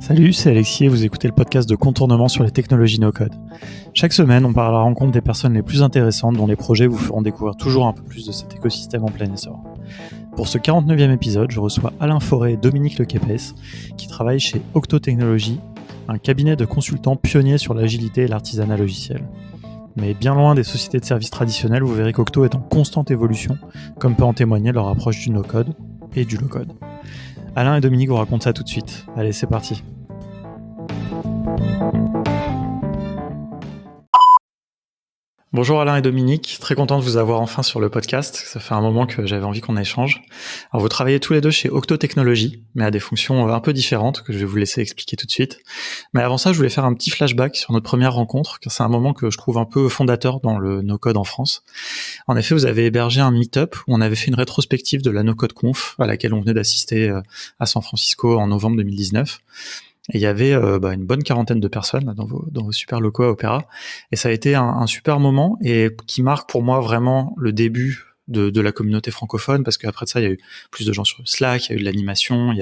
Salut, c'est Alexis et vous écoutez le podcast de Contournement sur les technologies no-code. Chaque semaine, on part à la rencontre des personnes les plus intéressantes dont les projets vous feront découvrir toujours un peu plus de cet écosystème en plein essor. Pour ce 49e épisode, je reçois Alain Fauré et Dominique Lequépès qui travaillent chez Octo Technologies, un cabinet de consultants pionniers sur l'agilité et l'artisanat logiciel. Mais bien loin des sociétés de services traditionnelles, vous verrez qu'Octo est en constante évolution, comme peut en témoigner leur approche du no-code et du low-code. Alain et Dominique vous racontent ça tout de suite. Allez, c'est parti. Bonjour Alain et Dominique, très content de vous avoir enfin sur le podcast. Ça fait un moment que j'avais envie qu'on échange. Alors vous travaillez tous les deux chez Octo Technologies, mais à des fonctions un peu différentes que je vais vous laisser expliquer tout de suite. Mais avant ça, je voulais faire un petit flashback sur notre première rencontre, car c'est un moment que je trouve un peu fondateur dans le no-code en France. En effet, vous avez hébergé un meet-up où on avait fait une rétrospective de la no-code conf à laquelle on venait d'assister à San Francisco en novembre 2019. Et il y avait une bonne quarantaine de personnes là, dans vos super locaux à Opéra. Et ça a été un super moment et qui marque pour moi vraiment le début de la communauté francophone, parce qu'après de ça, il y a eu plus de gens sur Slack, il y a eu de l'animation,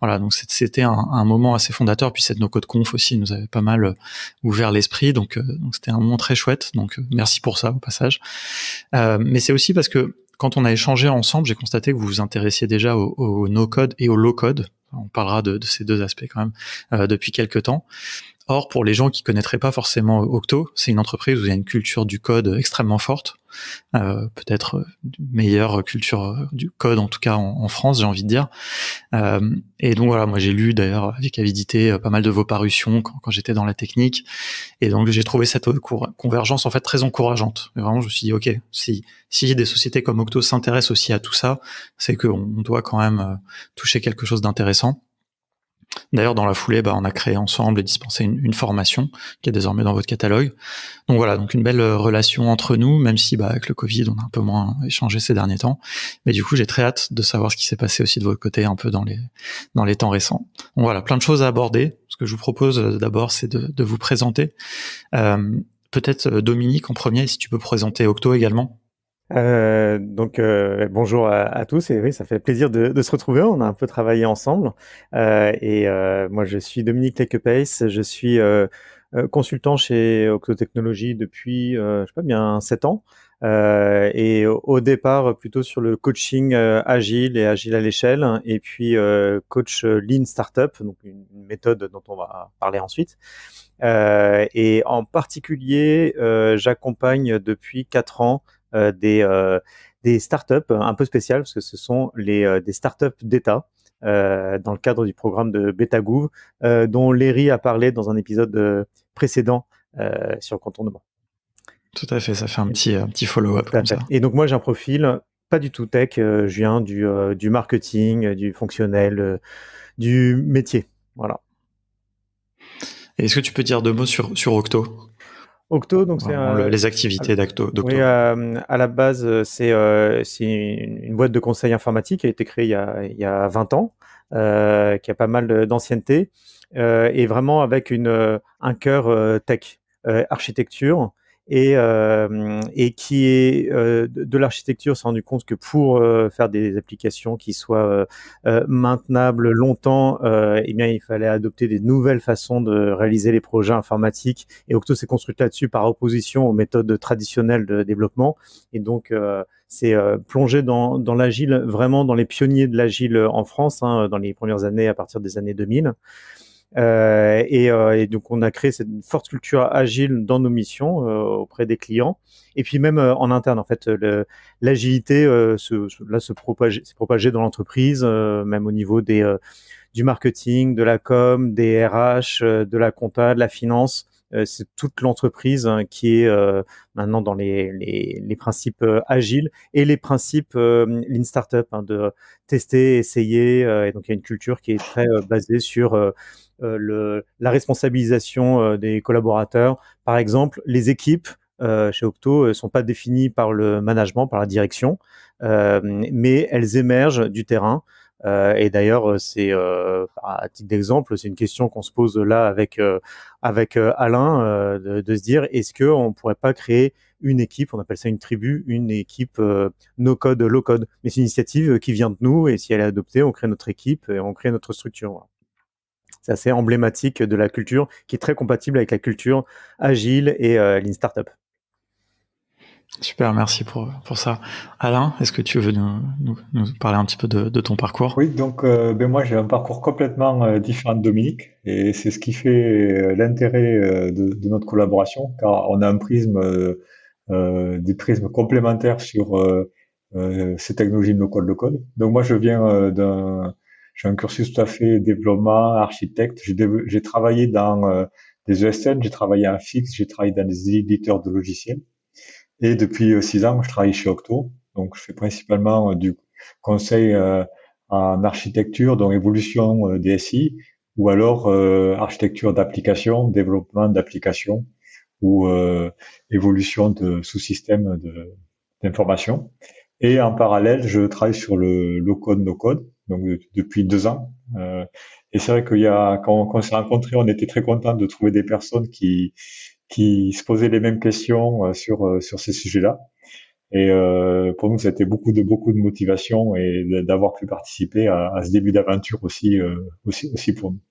voilà, donc c'était un moment assez fondateur. Puis cette no-code conf aussi nous avait pas mal ouvert l'esprit, donc c'était un moment très chouette. Donc merci pour ça au passage. Mais c'est aussi parce que quand on a échangé ensemble, j'ai constaté que vous vous intéressiez déjà au no-code et au low-code. On parlera de ces deux aspects quand même depuis quelques temps. Or, pour les gens qui connaîtraient pas forcément Octo, c'est une entreprise où il y a une culture du code extrêmement forte, peut-être meilleure culture du code en tout cas en France, j'ai envie de dire. Et donc voilà, moi j'ai lu d'ailleurs avec avidité pas mal de vos parutions quand j'étais dans la technique, et donc j'ai trouvé cette convergence en fait très encourageante. Et vraiment, je me suis dit ok, si des sociétés comme Octo s'intéressent aussi à tout ça, c'est qu'on doit quand même toucher quelque chose d'intéressant. D'ailleurs, dans la foulée, on a créé ensemble et dispensé une formation qui est désormais dans votre catalogue. Donc voilà, donc une belle relation entre nous, même si avec le Covid, on a un peu moins échangé ces derniers temps. Mais du coup, j'ai très hâte de savoir ce qui s'est passé aussi de votre côté un peu dans les temps récents. Donc voilà, plein de choses à aborder. Ce que je vous propose d'abord, c'est de vous présenter. Peut-être Dominique en premier, si tu peux présenter Octo également. Bonjour à tous, et oui, ça fait plaisir de se retrouver. On a un peu travaillé ensemble. Moi, je suis Dominique Lequépès, je suis consultant chez Octo Technologies depuis, je sais pas, bien 7 ans. Et au départ, plutôt sur le coaching agile et agile à l'échelle, et puis coach Lean Startup, donc une méthode dont on va parler ensuite. Et en particulier, j'accompagne depuis 4 ans des startups un peu spéciales, parce que ce sont des startups d'État dans le cadre du programme de BetaGouv, dont Léry a parlé dans un épisode précédent sur le contournement. Tout à fait, ça fait un petit follow-up Tout à comme fait. ça. Et donc moi j'ai un profil pas du tout tech, je viens du marketing, du fonctionnel, du métier. Voilà. Et est-ce que tu peux dire 2 mots sur Octo? Octo, donc c'est Vraiment les activités d'Octo. oui, à la base, c'est une boîte de conseil informatique qui a été créée il y a 20 ans, qui a pas mal d'ancienneté, et vraiment avec un cœur tech, architecture, et qui est de l'architecture, s'est rendu compte que pour faire des applications qui soient maintenables longtemps, eh bien, il fallait adopter des nouvelles façons de réaliser les projets informatiques. Et Octo s'est construite là-dessus par opposition aux méthodes traditionnelles de développement. Et donc, c'est plongé dans l'agile, vraiment dans les pionniers de l'agile en France, dans les premières années, à partir des années 2000. Et donc, on a créé cette forte culture agile dans nos missions auprès des clients. Et puis même en interne, en fait, l'agilité s'est propagée dans l'entreprise, même au niveau du marketing, de la com, des RH, de la compta, de la finance. C'est toute l'entreprise qui est maintenant dans les principes agiles et les principes Lean Startup, de tester, essayer. Et donc, il y a une culture qui est très basée sur la responsabilisation des collaborateurs. Par exemple, les équipes chez Octo ne sont pas définies par le management, par la direction, mais elles émergent du terrain. Et d'ailleurs, à titre d'exemple, c'est une question qu'on se pose là avec Alain, de se dire, est-ce qu'on ne pourrait pas créer une équipe, on appelle ça une tribu, une équipe no-code, low-code. Mais c'est une initiative qui vient de nous, et si elle est adoptée, on crée notre équipe et on crée notre structure. Voilà. C'est assez emblématique de la culture qui est très compatible avec la culture agile et Lean Startup. Super, merci pour ça. Alain, est-ce que tu veux nous parler un petit peu de ton parcours? Oui, donc moi j'ai un parcours complètement différent de Dominique et c'est ce qui fait l'intérêt de notre collaboration car on a un prisme, des prismes complémentaires sur ces technologies de no-code. Donc moi je viens j'ai un cursus tout à fait développement, architecte. J'ai travaillé dans des ESN, j'ai travaillé en fixe, j'ai travaillé dans des éditeurs de logiciels. Et depuis 6 ans, je travaille chez Octo. Donc, je fais principalement du conseil en architecture, donc évolution des SI, ou alors architecture d'application, développement d'applications, ou évolution de sous-systèmes d'information. Et en parallèle, je travaille sur le low-code, no-code, donc depuis 2 ans. Et c'est vrai quand on s'est rencontrés, on était très contents de trouver des personnes qui se posaient les mêmes questions sur ces sujets-là. Et pour nous, c'était beaucoup de motivation et d'avoir pu participer à ce début d'aventure aussi pour nous.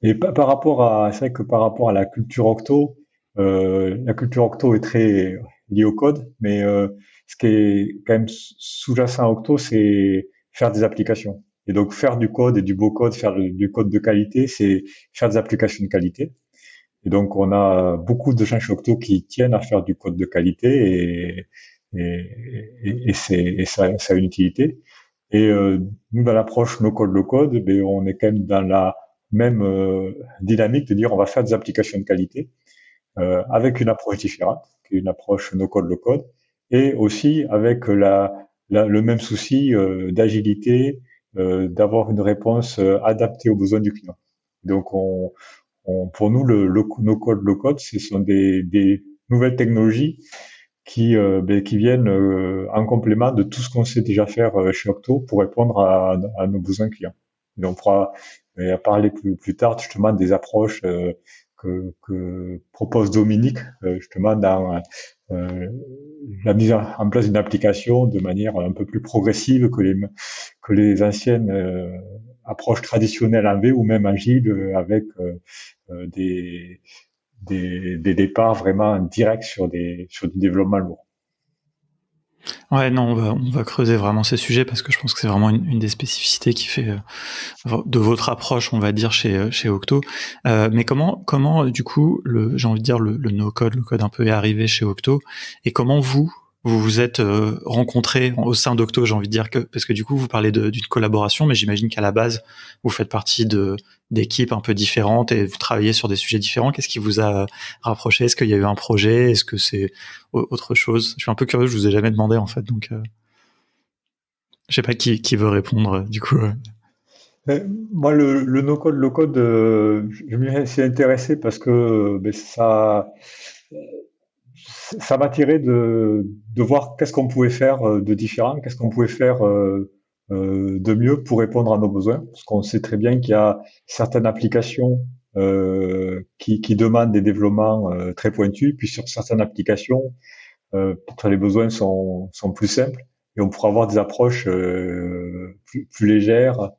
Et c'est vrai que par rapport à la culture Octo est très liée au code, mais ce qui est quand même sous-jacent à Octo, c'est faire des applications. Et donc faire du code et du beau code, faire du code de qualité, c'est faire des applications de qualité. Et donc, on a beaucoup de gens chez Octo qui tiennent à faire du code de qualité et ça a une utilité. Et nous, dans l'approche no code, low code, on est quand même dans la même dynamique de dire on va faire des applications de qualité avec une approche différente, qui est une approche no code, low code, et aussi avec le même souci d'agilité, d'avoir une réponse adaptée aux besoins du client. Donc, pour nous, no-code, low-code, ce sont des nouvelles technologies qui viennent en complément de tout ce qu'on sait déjà faire chez Octo pour répondre à nos besoins clients. Et on pourra parler plus tard justement des approches que propose Dominique justement dans la mise en place d'une application de manière un peu plus progressive que les anciennes approches traditionnelles en V ou même agiles avec des départs vraiment directs sur du développement lourd. Ouais, non, on va creuser vraiment ces sujets parce que je pense que c'est vraiment une des spécificités qui fait de votre approche, on va dire, chez Octo. Mais comment du coup, j'ai envie de dire le no-code, le code un peu est arrivé chez Octo, et comment vous vous êtes rencontrés au sein d'Octo, j'ai envie de dire parce que du coup vous parlez d'une collaboration, mais j'imagine qu'à la base vous faites partie d'équipes un peu différentes et vous travaillez sur des sujets différents. Qu'est-ce qui vous a rapproché? Est-ce qu'il y a eu un projet? Est-ce que c'est autre chose? Je suis un peu curieux, je vous ai jamais demandé en fait, donc je sais pas qui veut répondre du coup. Moi, le no-code, low-code, je m'y suis intéressé parce que ça m'attirait de voir qu'est-ce qu'on pouvait faire de différent, qu'est-ce qu'on pouvait faire de mieux pour répondre à nos besoins. Parce qu'on sait très bien qu'il y a certaines applications qui demandent des développements très pointus, puis sur certaines applications, peut-être les besoins sont plus simples et on pourra avoir des approches plus légères,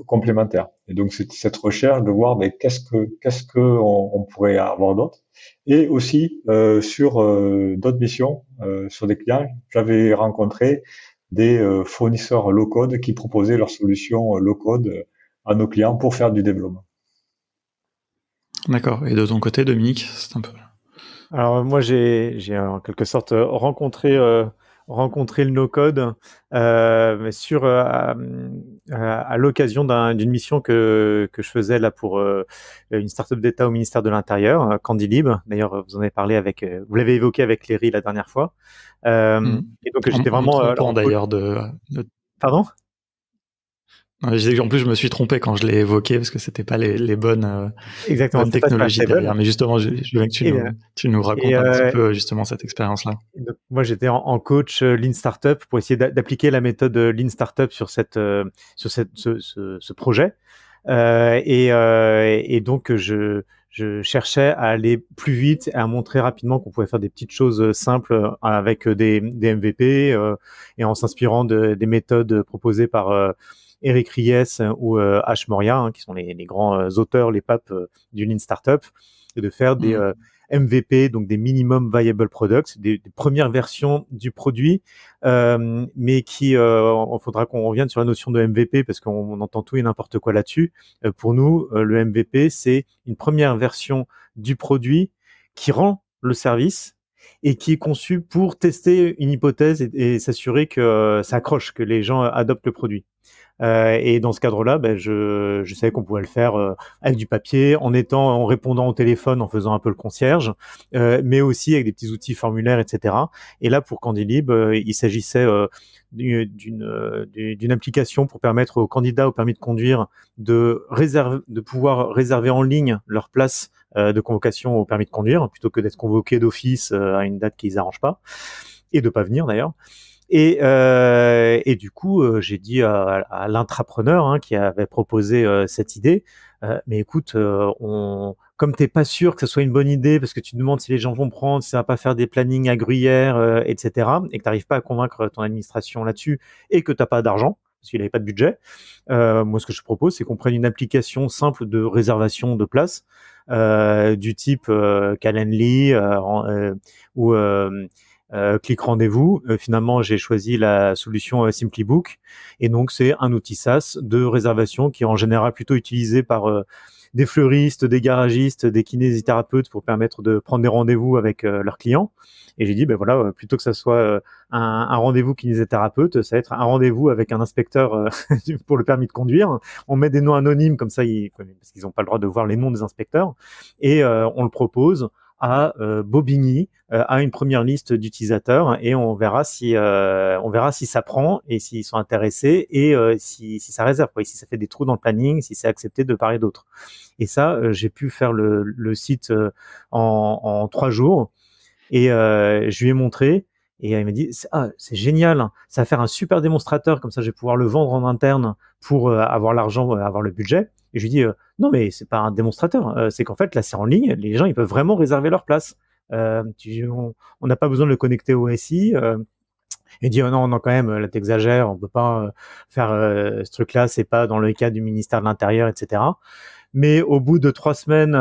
complémentaires. Et donc c'est cette recherche de voir qu'est-ce que on pourrait avoir d'autre. Et aussi sur d'autres missions, sur des clients, j'avais rencontré des fournisseurs low-code qui proposaient leurs solutions low-code à nos clients pour faire du développement. D'accord. Et de ton côté, Dominique, c'est un peu... Alors moi j'ai en quelque sorte rencontré le no-code à l'occasion d'une mission que je faisais là pour une startup d'État au ministère de l'Intérieur, Candylib. D'ailleurs vous en avez parlé vous l'avez évoqué avec Léry la dernière fois. Et donc j'étais vraiment en d'ailleurs Pardon? En plus, je me suis trompé quand je l'ai évoqué parce que c'était pas les bonnes, Exactement, bonnes technologies derrière. Mais justement, je veux que tu nous racontes un petit peu justement cette expérience-là. Donc, moi, j'étais en coach Lean Startup pour essayer d'appliquer la méthode Lean Startup sur ce projet. Et donc, je cherchais à aller plus vite et à montrer rapidement qu'on pouvait faire des petites choses simples avec des MVP et en s'inspirant des méthodes proposées par Eric Ries ou Ash Maurya, qui sont les grands auteurs, les papes du Lean Startup, et de faire des MVP, donc des Minimum Viable Products, des premières versions du produit, mais qui, il faudra qu'on revienne sur la notion de MVP parce qu'on entend tout et n'importe quoi là-dessus. Pour nous, le MVP, c'est une première version du produit qui rend le service et qui est conçu pour tester une hypothèse et s'assurer que ça accroche, que les gens adoptent le produit. Et dans ce cadre-là, je savais qu'on pouvait le faire avec du papier, en répondant au téléphone, en faisant un peu le concierge, mais aussi avec des petits outils formulaires, etc. Et là, pour Candylib, il s'agissait d'une application pour permettre aux candidats au permis de conduire de pouvoir réserver en ligne leur place de convocation au permis de conduire, plutôt que d'être convoqué d'office à une date qu'ils n'arrangent pas, et de pas venir d'ailleurs. Et du coup, j'ai dit à l'intrapreneur qui avait proposé cette idée, mais écoute, comme t'es pas sûr que ce soit une bonne idée, parce que tu te demandes si les gens vont prendre, si ça va pas faire des plannings à gruyère, etc., et que t'arrives pas à convaincre ton administration là-dessus, et que t'as pas d'argent, parce qu'il avait pas de budget, moi ce que je propose, c'est qu'on prenne une application simple de réservation de place, du type Calendly ou Click Rendez-vous. Finalement, j'ai choisi la solution Simplybook, et donc c'est un outil SaaS de réservation qui est en général plutôt utilisé par des fleuristes, des garagistes, des kinésithérapeutes pour permettre de prendre des rendez-vous avec leurs clients. Et j'ai dit, voilà, plutôt que ça soit un rendez-vous kinésithérapeute, ça va être un rendez-vous avec un inspecteur pour le permis de conduire. On met des noms anonymes comme ça, parce qu'ils n'ont pas le droit de voir les noms des inspecteurs, et on le propose à Bobigny, à une première liste d'utilisateurs, et on verra si ça prend et s'ils sont intéressés, et si ça réserve, quoi, et si ça fait des trous dans le planning, si c'est accepté de part et d'autre. Et ça, j'ai pu faire le site en 3 jours, et je lui ai montré. Et elle m'a dit, c'est génial, ça va faire un super démonstrateur, comme ça je vais pouvoir le vendre en interne pour avoir l'argent, avoir le budget. Et je lui dis, non mais c'est pas un démonstrateur, c'est qu'en fait là c'est en ligne, les gens ils peuvent vraiment réserver leur place. On n'a pas besoin de le connecter au SI. Il dit, oh non, non, quand même, là t'exagères, on peut pas faire ce truc-là, c'est pas dans le cadre du ministère de l'Intérieur, etc. Mais au bout de 3 semaines,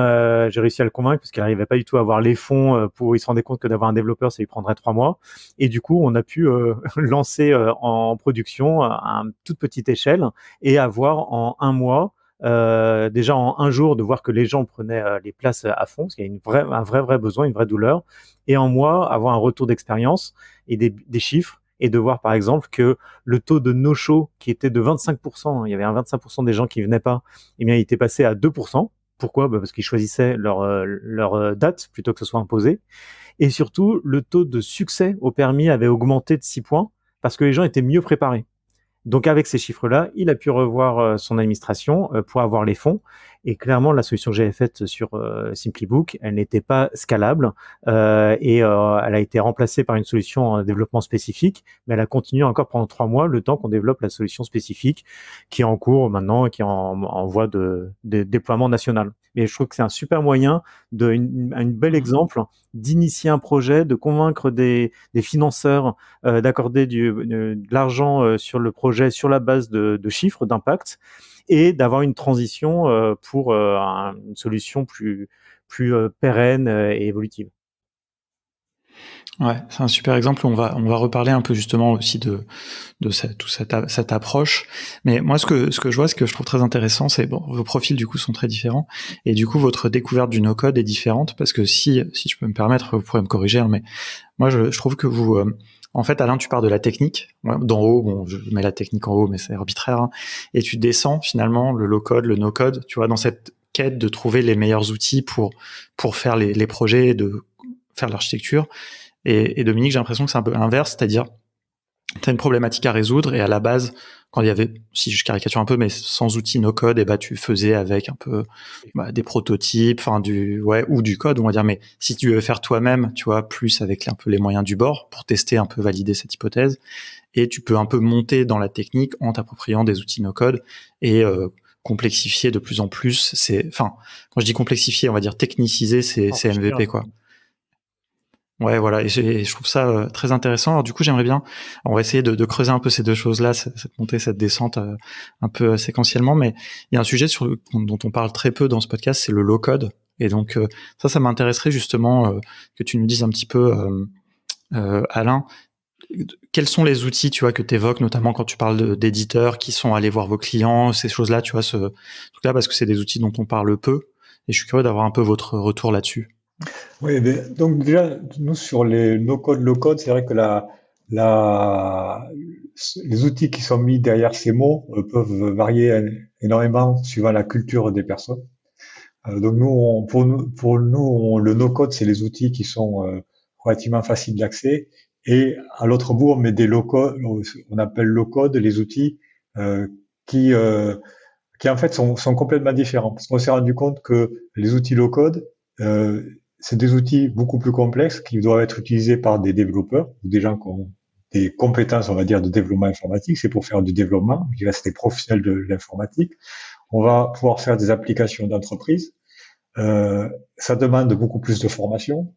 j'ai réussi à le convaincre parce qu'il n'arrivait pas du tout à avoir les fonds il se rendait compte que d'avoir un développeur, ça lui prendrait 3 mois. Et du coup, on a pu lancer en production à une toute petite échelle et avoir en 1 mois, déjà en 1 jour, de voir que les gens prenaient les places à fond, parce qu'il y a un vrai besoin, une vraie douleur. Et en mois, avoir un retour d'expérience et des chiffres, et de voir par exemple que le taux de no-show qui était de 25%, il y avait un 25% des gens qui venaient pas, eh bien il était passé à 2%. Pourquoi ? Parce qu'ils choisissaient leur date plutôt que ce soit imposé. Et surtout, le taux de succès au permis avait augmenté de 6 points parce que les gens étaient mieux préparés. Donc avec ces chiffres-là, il a pu revoir son administration pour avoir les fonds. Et clairement, la solution que j'avais faite sur Simplybook, elle n'était pas scalable, et elle a été remplacée par une solution en développement spécifique, mais elle a continué encore pendant 3 mois, le temps qu'on développe la solution spécifique qui est en cours maintenant et qui est en voie de déploiement national. Mais je trouve que c'est un super moyen, un bel exemple d'initier un projet, de convaincre des financeurs d'accorder de l'argent sur le projet sur la base de chiffres d'impact, et d'avoir une transition pour une solution plus pérenne et évolutive. Ouais, c'est un super exemple. On va reparler un peu justement aussi de cette approche. Mais moi, ce que je vois, ce que je trouve très intéressant, c'est vos profils du coup sont très différents, et du coup votre découverte du no-code est différente, parce que si je peux me permettre, vous pourrez me corriger, mais moi je trouve que vous en fait, Alain, tu pars de la technique, d'en haut, je mets la technique en haut, mais c'est arbitraire, et tu descends finalement le low-code, le no-code, tu vois, dans cette quête de trouver les meilleurs outils pour faire les projets, de faire l'architecture. Et Dominique, j'ai l'impression que c'est un peu l'inverse, c'est-à-dire tu as une problématique à résoudre, et à la base, quand il y avait, si je caricature un peu, mais sans outils no code, tu faisais avec un peu des prototypes, ou du code, on va dire. Mais si tu veux faire toi-même, tu vois, plus avec un peu les moyens du bord pour tester, un peu valider cette hypothèse, et tu peux un peu monter dans la technique en t'appropriant des outils no code et complexifier de plus en plus. Quand je dis complexifier, on va dire techniciser ces MVP, quoi. Ouais, voilà, et je trouve ça très intéressant. Alors du coup, j'aimerais bien, on va essayer de creuser un peu ces deux choses-là, cette montée, cette descente, un peu séquentiellement. Mais il y a un sujet dont on parle très peu dans ce podcast, c'est le low-code. Et donc ça m'intéresserait justement que tu nous dises un petit peu, Alain, quels sont les outils, tu vois, que tu évoques, notamment quand tu parles d'éditeurs qui sont allés voir vos clients, ces choses-là, tu vois, ce truc-là, parce que c'est des outils dont on parle peu. Et je suis curieux d'avoir un peu votre retour là-dessus. Oui, donc déjà, nous sur les no-code, low-code, c'est vrai que la, les outils qui sont mis derrière ces mots peuvent varier énormément suivant la culture des personnes. Donc nous, pour nous, le no-code, c'est les outils qui sont relativement faciles d'accès. Et à l'autre bout, on met des low-code, on appelle low-code les outils euh, qui, euh, qui en fait sont complètement différents. Parce qu'on s'est rendu compte que les outils low-code, euh, c'est des outils beaucoup plus complexes qui doivent être utilisés par des développeurs ou des gens qui ont des compétences, on va dire, de développement informatique. C'est pour faire du développement, je dirais, c'est des professionnels de l'informatique. On va pouvoir faire des applications d'entreprise. Ça demande beaucoup plus de formation.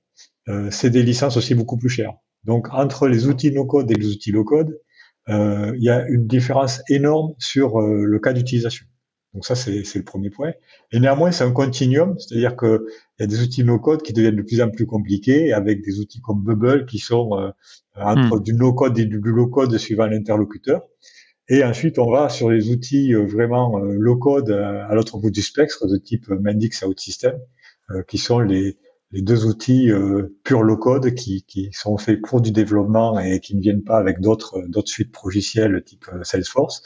C'est des licences aussi beaucoup plus chères. Donc, entre les outils no-code et les outils low-code, il y a une différence énorme sur le cas d'utilisation. Donc ça, c'est le premier point. Et néanmoins, c'est un continuum, c'est-à-dire que il y a des outils no-code qui deviennent de plus en plus compliqués, avec des outils comme Bubble qui sont entre du no-code et du low-code suivant l'interlocuteur. Et ensuite, on va sur les outils vraiment low-code à l'autre bout du spectre, de type Mendix OutSystem, qui sont les deux outils pure low-code qui sont faits pour du développement et qui ne viennent pas avec d'autres suites progicielles type Salesforce,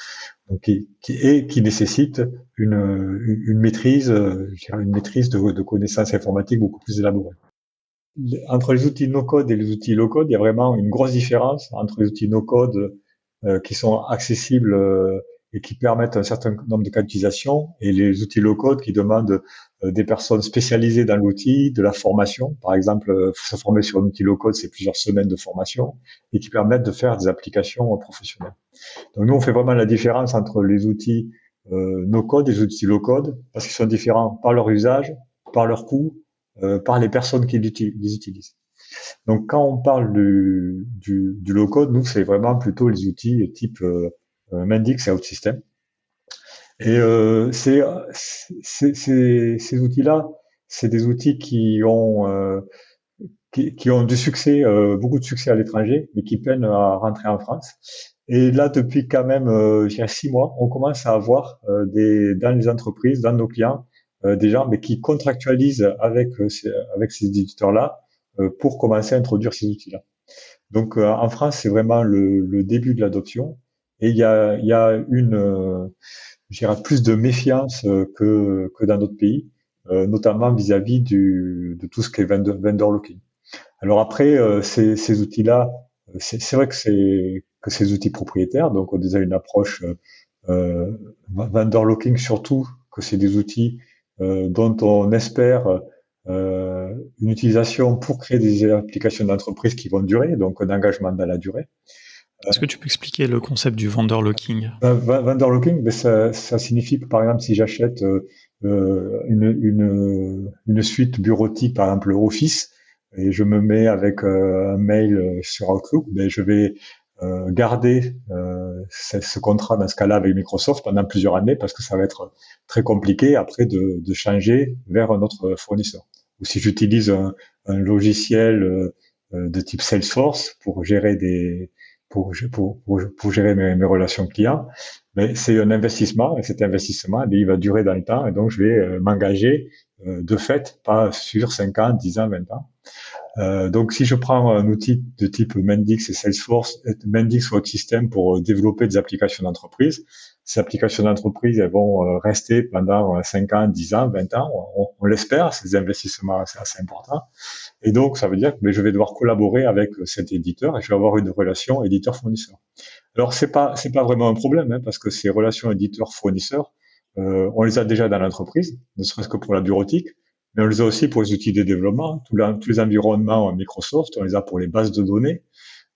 donc qui nécessitent une maîtrise, je dirais une maîtrise de connaissances informatiques beaucoup plus élaborée. Entre les outils no-code et les outils low-code, il y a vraiment une grosse différence entre les outils no-code qui sont accessibles et qui permettent un certain nombre de cas d'utilisation, et les outils low-code qui demandent des personnes spécialisées dans l'outil, de la formation. Par exemple, se former sur un outil low-code, c'est plusieurs semaines de formation, et qui permettent de faire des applications professionnelles. Donc nous, on fait vraiment la différence entre les outils no-code et les outils low-code, parce qu'ils sont différents par leur usage, par leur coût, par les personnes qui les utilisent. Donc, quand on parle du low-code, nous, c'est vraiment plutôt les outils type Mendix et OutSystem. Et ces outils-là, c'est des outils qui ont du succès, beaucoup de succès à l'étranger, mais qui peinent à rentrer en France. Et là, depuis quand même, je dirais 6 mois, on commence à avoir dans les entreprises, dans nos clients, des gens mais qui contractualisent avec ces éditeurs-là pour commencer à introduire ces outils-là. Donc en France, c'est vraiment le début de l'adoption, et il y a je dirais plus de méfiance que dans d'autres pays, notamment vis-à-vis de tout ce qui est vendor locking. Alors après, ces outils-là, c'est vrai que ces outils propriétaires, donc on a déjà une approche vendor locking, surtout que c'est des outils dont on espère une utilisation pour créer des applications d'entreprise qui vont durer, donc un engagement dans la durée. Est-ce que tu peux expliquer le concept du vendor locking? Vendor locking, ben ça signifie que par exemple, si j'achète une suite bureautique, par exemple Office, et je me mets avec un mail sur Outlook, ben je vais garder ce contrat dans ce cas-là avec Microsoft pendant plusieurs années, parce que ça va être très compliqué après de changer vers un autre fournisseur. Ou si j'utilise un logiciel de type Salesforce pour gérer pour gérer mes relations clients, mais c'est un investissement, et cet investissement, il va durer dans le temps, et donc je vais m'engager de fait, pas sur 5 ans, 10 ans, 20 ans. Donc, si je prends un outil de type Mendix et Salesforce, Mendix ou OutSystem pour développer des applications d'entreprise, ces applications d'entreprise, elles vont rester pendant 5 ans, 10 ans, 20 ans, on l'espère, c'est des investissements assez importants. Et donc, ça veut dire que je vais devoir collaborer avec cet éditeur et je vais avoir une relation éditeur-fournisseur. Alors, c'est pas vraiment un problème, hein, parce que ces relations éditeur-fournisseur, on les a déjà dans l'entreprise, ne serait-ce que pour la bureautique, mais on les a aussi pour les outils de développement. Tous les environnements Microsoft, on les a pour les bases de données.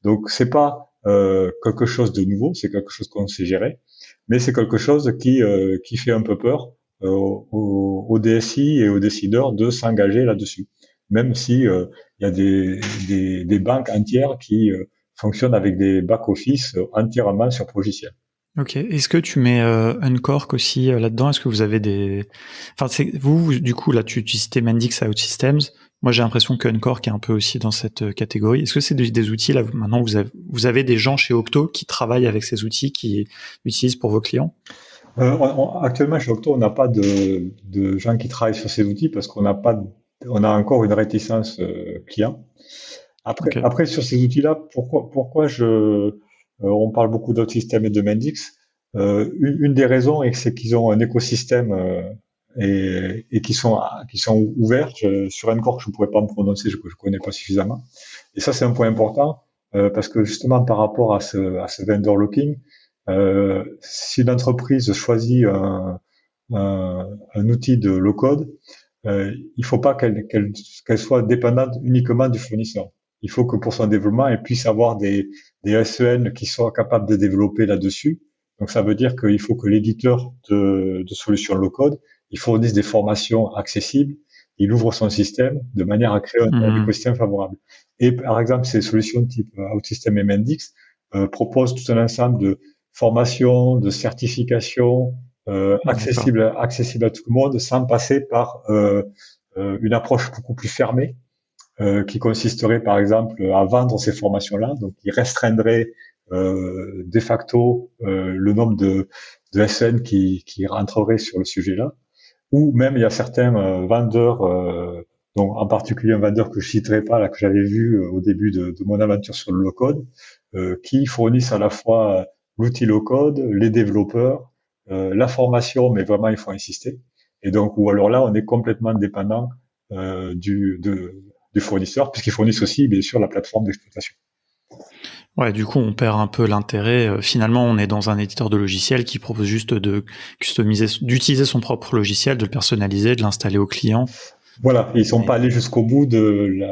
Donc, c'est pas quelque chose de nouveau, c'est quelque chose qu'on sait gérer, mais c'est quelque chose qui fait un peu peur aux DSI et aux décideurs de s'engager là-dessus. même si il y a des banques entières qui fonctionnent avec des back-office entièrement sur Progiciel. Ok. Est-ce que tu mets Uncork aussi là-dedans? Est-ce que vous avez des... Enfin, du coup, là, tu citais Mendix OutSystems. Moi, j'ai l'impression que Uncork est un peu aussi dans cette catégorie. Est-ce que c'est des outils, là, maintenant, vous avez des gens chez Octo qui travaillent avec ces outils, qui utilisent pour vos clients? Actuellement, chez Octo, on n'a pas de gens qui travaillent sur ces outils parce qu'on n'a pas, on a encore une réticence client. Ok. Après, sur ces outils-là, on parle beaucoup d'OutSystems et de Mendix. Une des raisons, c'est qu'ils ont un écosystème et qui sont ouverts. Sur Ncore, je ne pourrais pas me prononcer, je ne connais pas suffisamment. Et ça, c'est un point important parce que justement, par rapport à ce vendor locking, si l'entreprise choisit un outil de low-code, il faut pas qu'elle soit dépendante uniquement du fournisseur. Il faut que pour son développement, elle puisse avoir des SEN qui soient capables de développer là-dessus. Donc ça veut dire qu'il faut que l'éditeur de solutions low-code, il fournisse des formations accessibles, il ouvre son système de manière à créer un écosystème favorable. Et par exemple, ces solutions type OutSystems et Mendix proposent tout un ensemble de formations, de certifications accessibles à tout le monde, sans passer par une approche beaucoup plus fermée qui consisterait par exemple à vendre ces formations-là, donc qui restreindrait de facto le nombre de SN qui rentreraient sur le sujet-là, ou même il y a certains vendeurs, donc en particulier un vendeur que je citerai pas là que j'avais vu au début de mon aventure sur le low-code, qui fournissent à la fois l'outil low-code, les développeurs, la formation, mais vraiment il faut insister. Et donc ou alors là on est complètement dépendant du fournisseur, puisqu'ils fournissent aussi, bien sûr, la plateforme d'exploitation. Ouais, du coup, on perd un peu l'intérêt. Finalement, on est dans un éditeur de logiciel qui propose juste de customiser, d'utiliser son propre logiciel, de le personnaliser, de l'installer au client. Voilà, ils sont pas allés jusqu'au bout du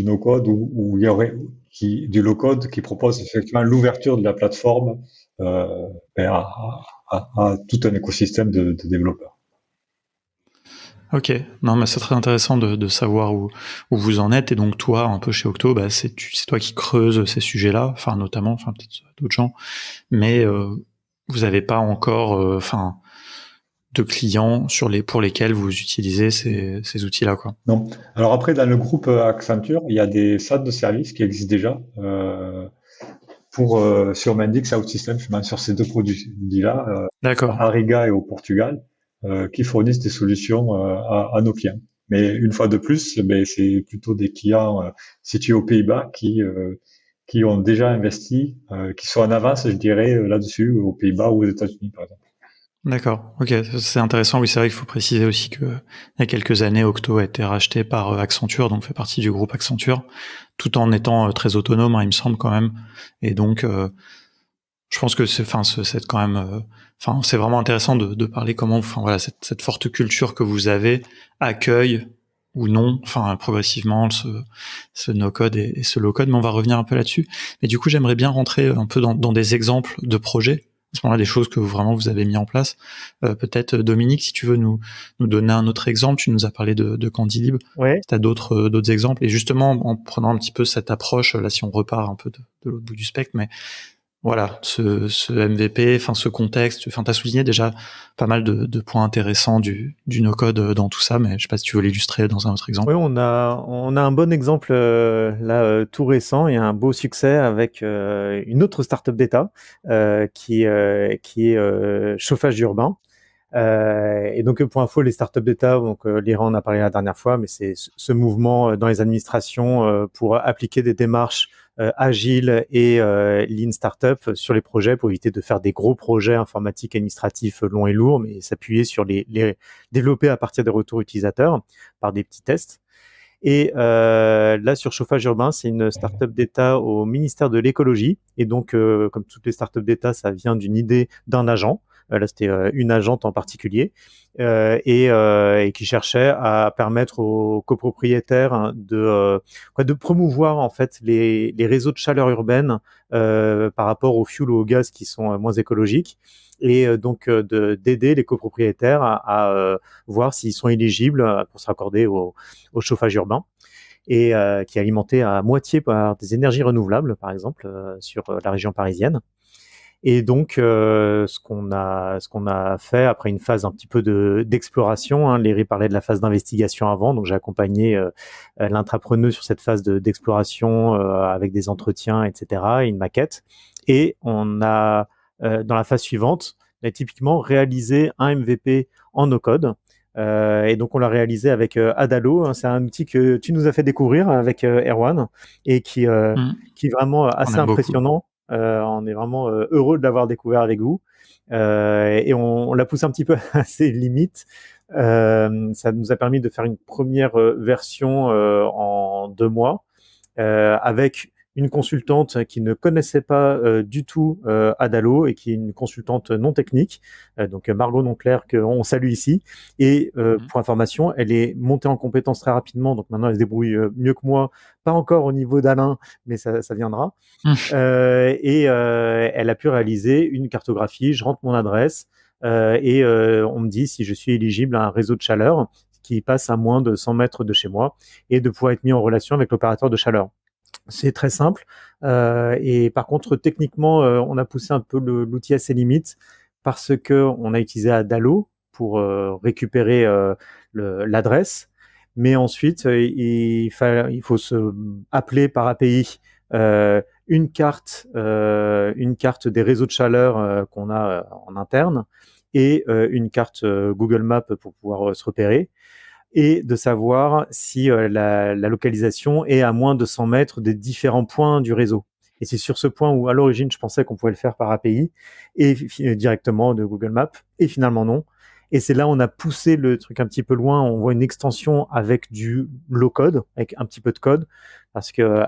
no-code où il y aurait du low-code qui propose effectivement l'ouverture de la plateforme à tout un écosystème de développeurs. Ok, non, mais c'est très intéressant de savoir où vous en êtes. Et donc toi, un peu chez Octo, bah, c'est toi qui creuses ces sujets-là, enfin notamment, enfin peut-être d'autres gens, mais vous n'avez pas encore, de clients pour lesquels vous utilisez ces outils-là, quoi. Non. Alors après, dans le groupe Accenture, il y a des centres de services qui existent déjà sur Mendix OutSystems, sur ces deux produits-là, D'accord. à Riga et au Portugal, qui fournissent des solutions à nos clients. Mais une fois de plus, c'est plutôt des clients situés aux Pays-Bas qui ont déjà investi, qui sont en avance, je dirais, là-dessus, aux Pays-Bas ou aux États-Unis, par exemple. D'accord, ok, c'est intéressant. Oui, c'est vrai qu'il faut préciser aussi que il y a quelques années, Octo a été racheté par Accenture, donc fait partie du groupe Accenture, tout en étant très autonome, hein, il me semble quand même. Et donc, je pense que c'est quand même, c'est vraiment intéressant de parler comment, enfin voilà, cette forte culture que vous avez accueille ou non, enfin progressivement ce no-code et ce low-code. Mais on va revenir un peu là-dessus. Mais du coup, j'aimerais bien rentrer un peu dans des exemples de projets. À ce moment-là, des choses que vraiment vous avez mis en place. Peut-être Dominique, si tu veux nous donner un autre exemple. Tu nous as parlé de Candylib. Ouais. Tu as d'autres exemples. Et justement, en prenant un petit peu cette approche, là, si on repart un peu de l'autre bout du spectre, mais voilà, ce MVP, enfin ce contexte, enfin t'as souligné déjà pas mal de points intéressants du no-code dans tout ça, mais je sais pas si tu veux l'illustrer dans un autre exemple. Oui, on a un bon exemple là tout récent et un beau succès avec une autre startup d'État qui est chauffage urbain. Et donc pour info, les startups d'État, donc l'Iran on a parlé la dernière fois, mais c'est ce mouvement dans les administrations pour appliquer des démarches agiles et lean startup sur les projets pour éviter de faire des gros projets informatiques administratifs longs et lourds, mais s'appuyer sur les développer à partir des retours utilisateurs par des petits tests. Et là, sur chauffage urbain, c'est une startup d'État au ministère de l'écologie. Et donc, comme toutes les startups d'État, ça vient d'une idée d'un agent Là, c'était une agente en particulier et qui cherchait à permettre aux copropriétaires de promouvoir en fait les réseaux de chaleur urbaine par rapport aux fioul ou au gaz qui sont moins écologiques et donc d'aider les copropriétaires à voir s'ils sont éligibles pour se raccorder au chauffage urbain et qui est alimenté à moitié par des énergies renouvelables, par exemple, sur la région parisienne. Et donc, ce qu'on a fait après une phase un petit peu d'exploration, hein, Léry parlait de la phase d'investigation avant, donc j'ai accompagné l'intrapreneur sur cette phase d'exploration avec des entretiens, etc., et une maquette. Et on a, dans la phase suivante, on a typiquement réalisé un MVP en no-code. Et donc on l'a réalisé avec Adalo, hein, c'est un outil que tu nous as fait découvrir avec Erwan et qui est vraiment assez impressionnant. On est vraiment heureux de l'avoir découvert avec vous et on l'a poussé un petit peu à ses limites. Ça nous a permis de faire une première version en 2 mois avec une consultante qui ne connaissait pas du tout Adalo et qui est une consultante non technique, donc Margot Nonclair, qu'on salue ici. Et pour information, elle est montée en compétence très rapidement, donc maintenant elle se débrouille mieux que moi, pas encore au niveau d'Alain, mais ça viendra. Et elle a pu réaliser une cartographie, je rentre mon adresse et on me dit si je suis éligible à un réseau de chaleur qui passe à moins de 100 mètres de chez moi et de pouvoir être mis en relation avec l'opérateur de chaleur. C'est très simple. Et par contre, techniquement, on a poussé un peu l'outil à ses limites parce qu'on a utilisé Adalo pour récupérer l'adresse. Mais ensuite, il faut se appeler par API une carte des réseaux de chaleur qu'on a en interne et une carte Google Maps pour pouvoir se repérer et de savoir si la localisation est à moins de 100 mètres des différents points du réseau. Et c'est sur ce point où, à l'origine, je pensais qu'on pouvait le faire par API et directement de Google Maps, et finalement non. Et c'est là où on a poussé le truc un petit peu loin. On voit une extension avec du low-code, avec un petit peu de code, parce que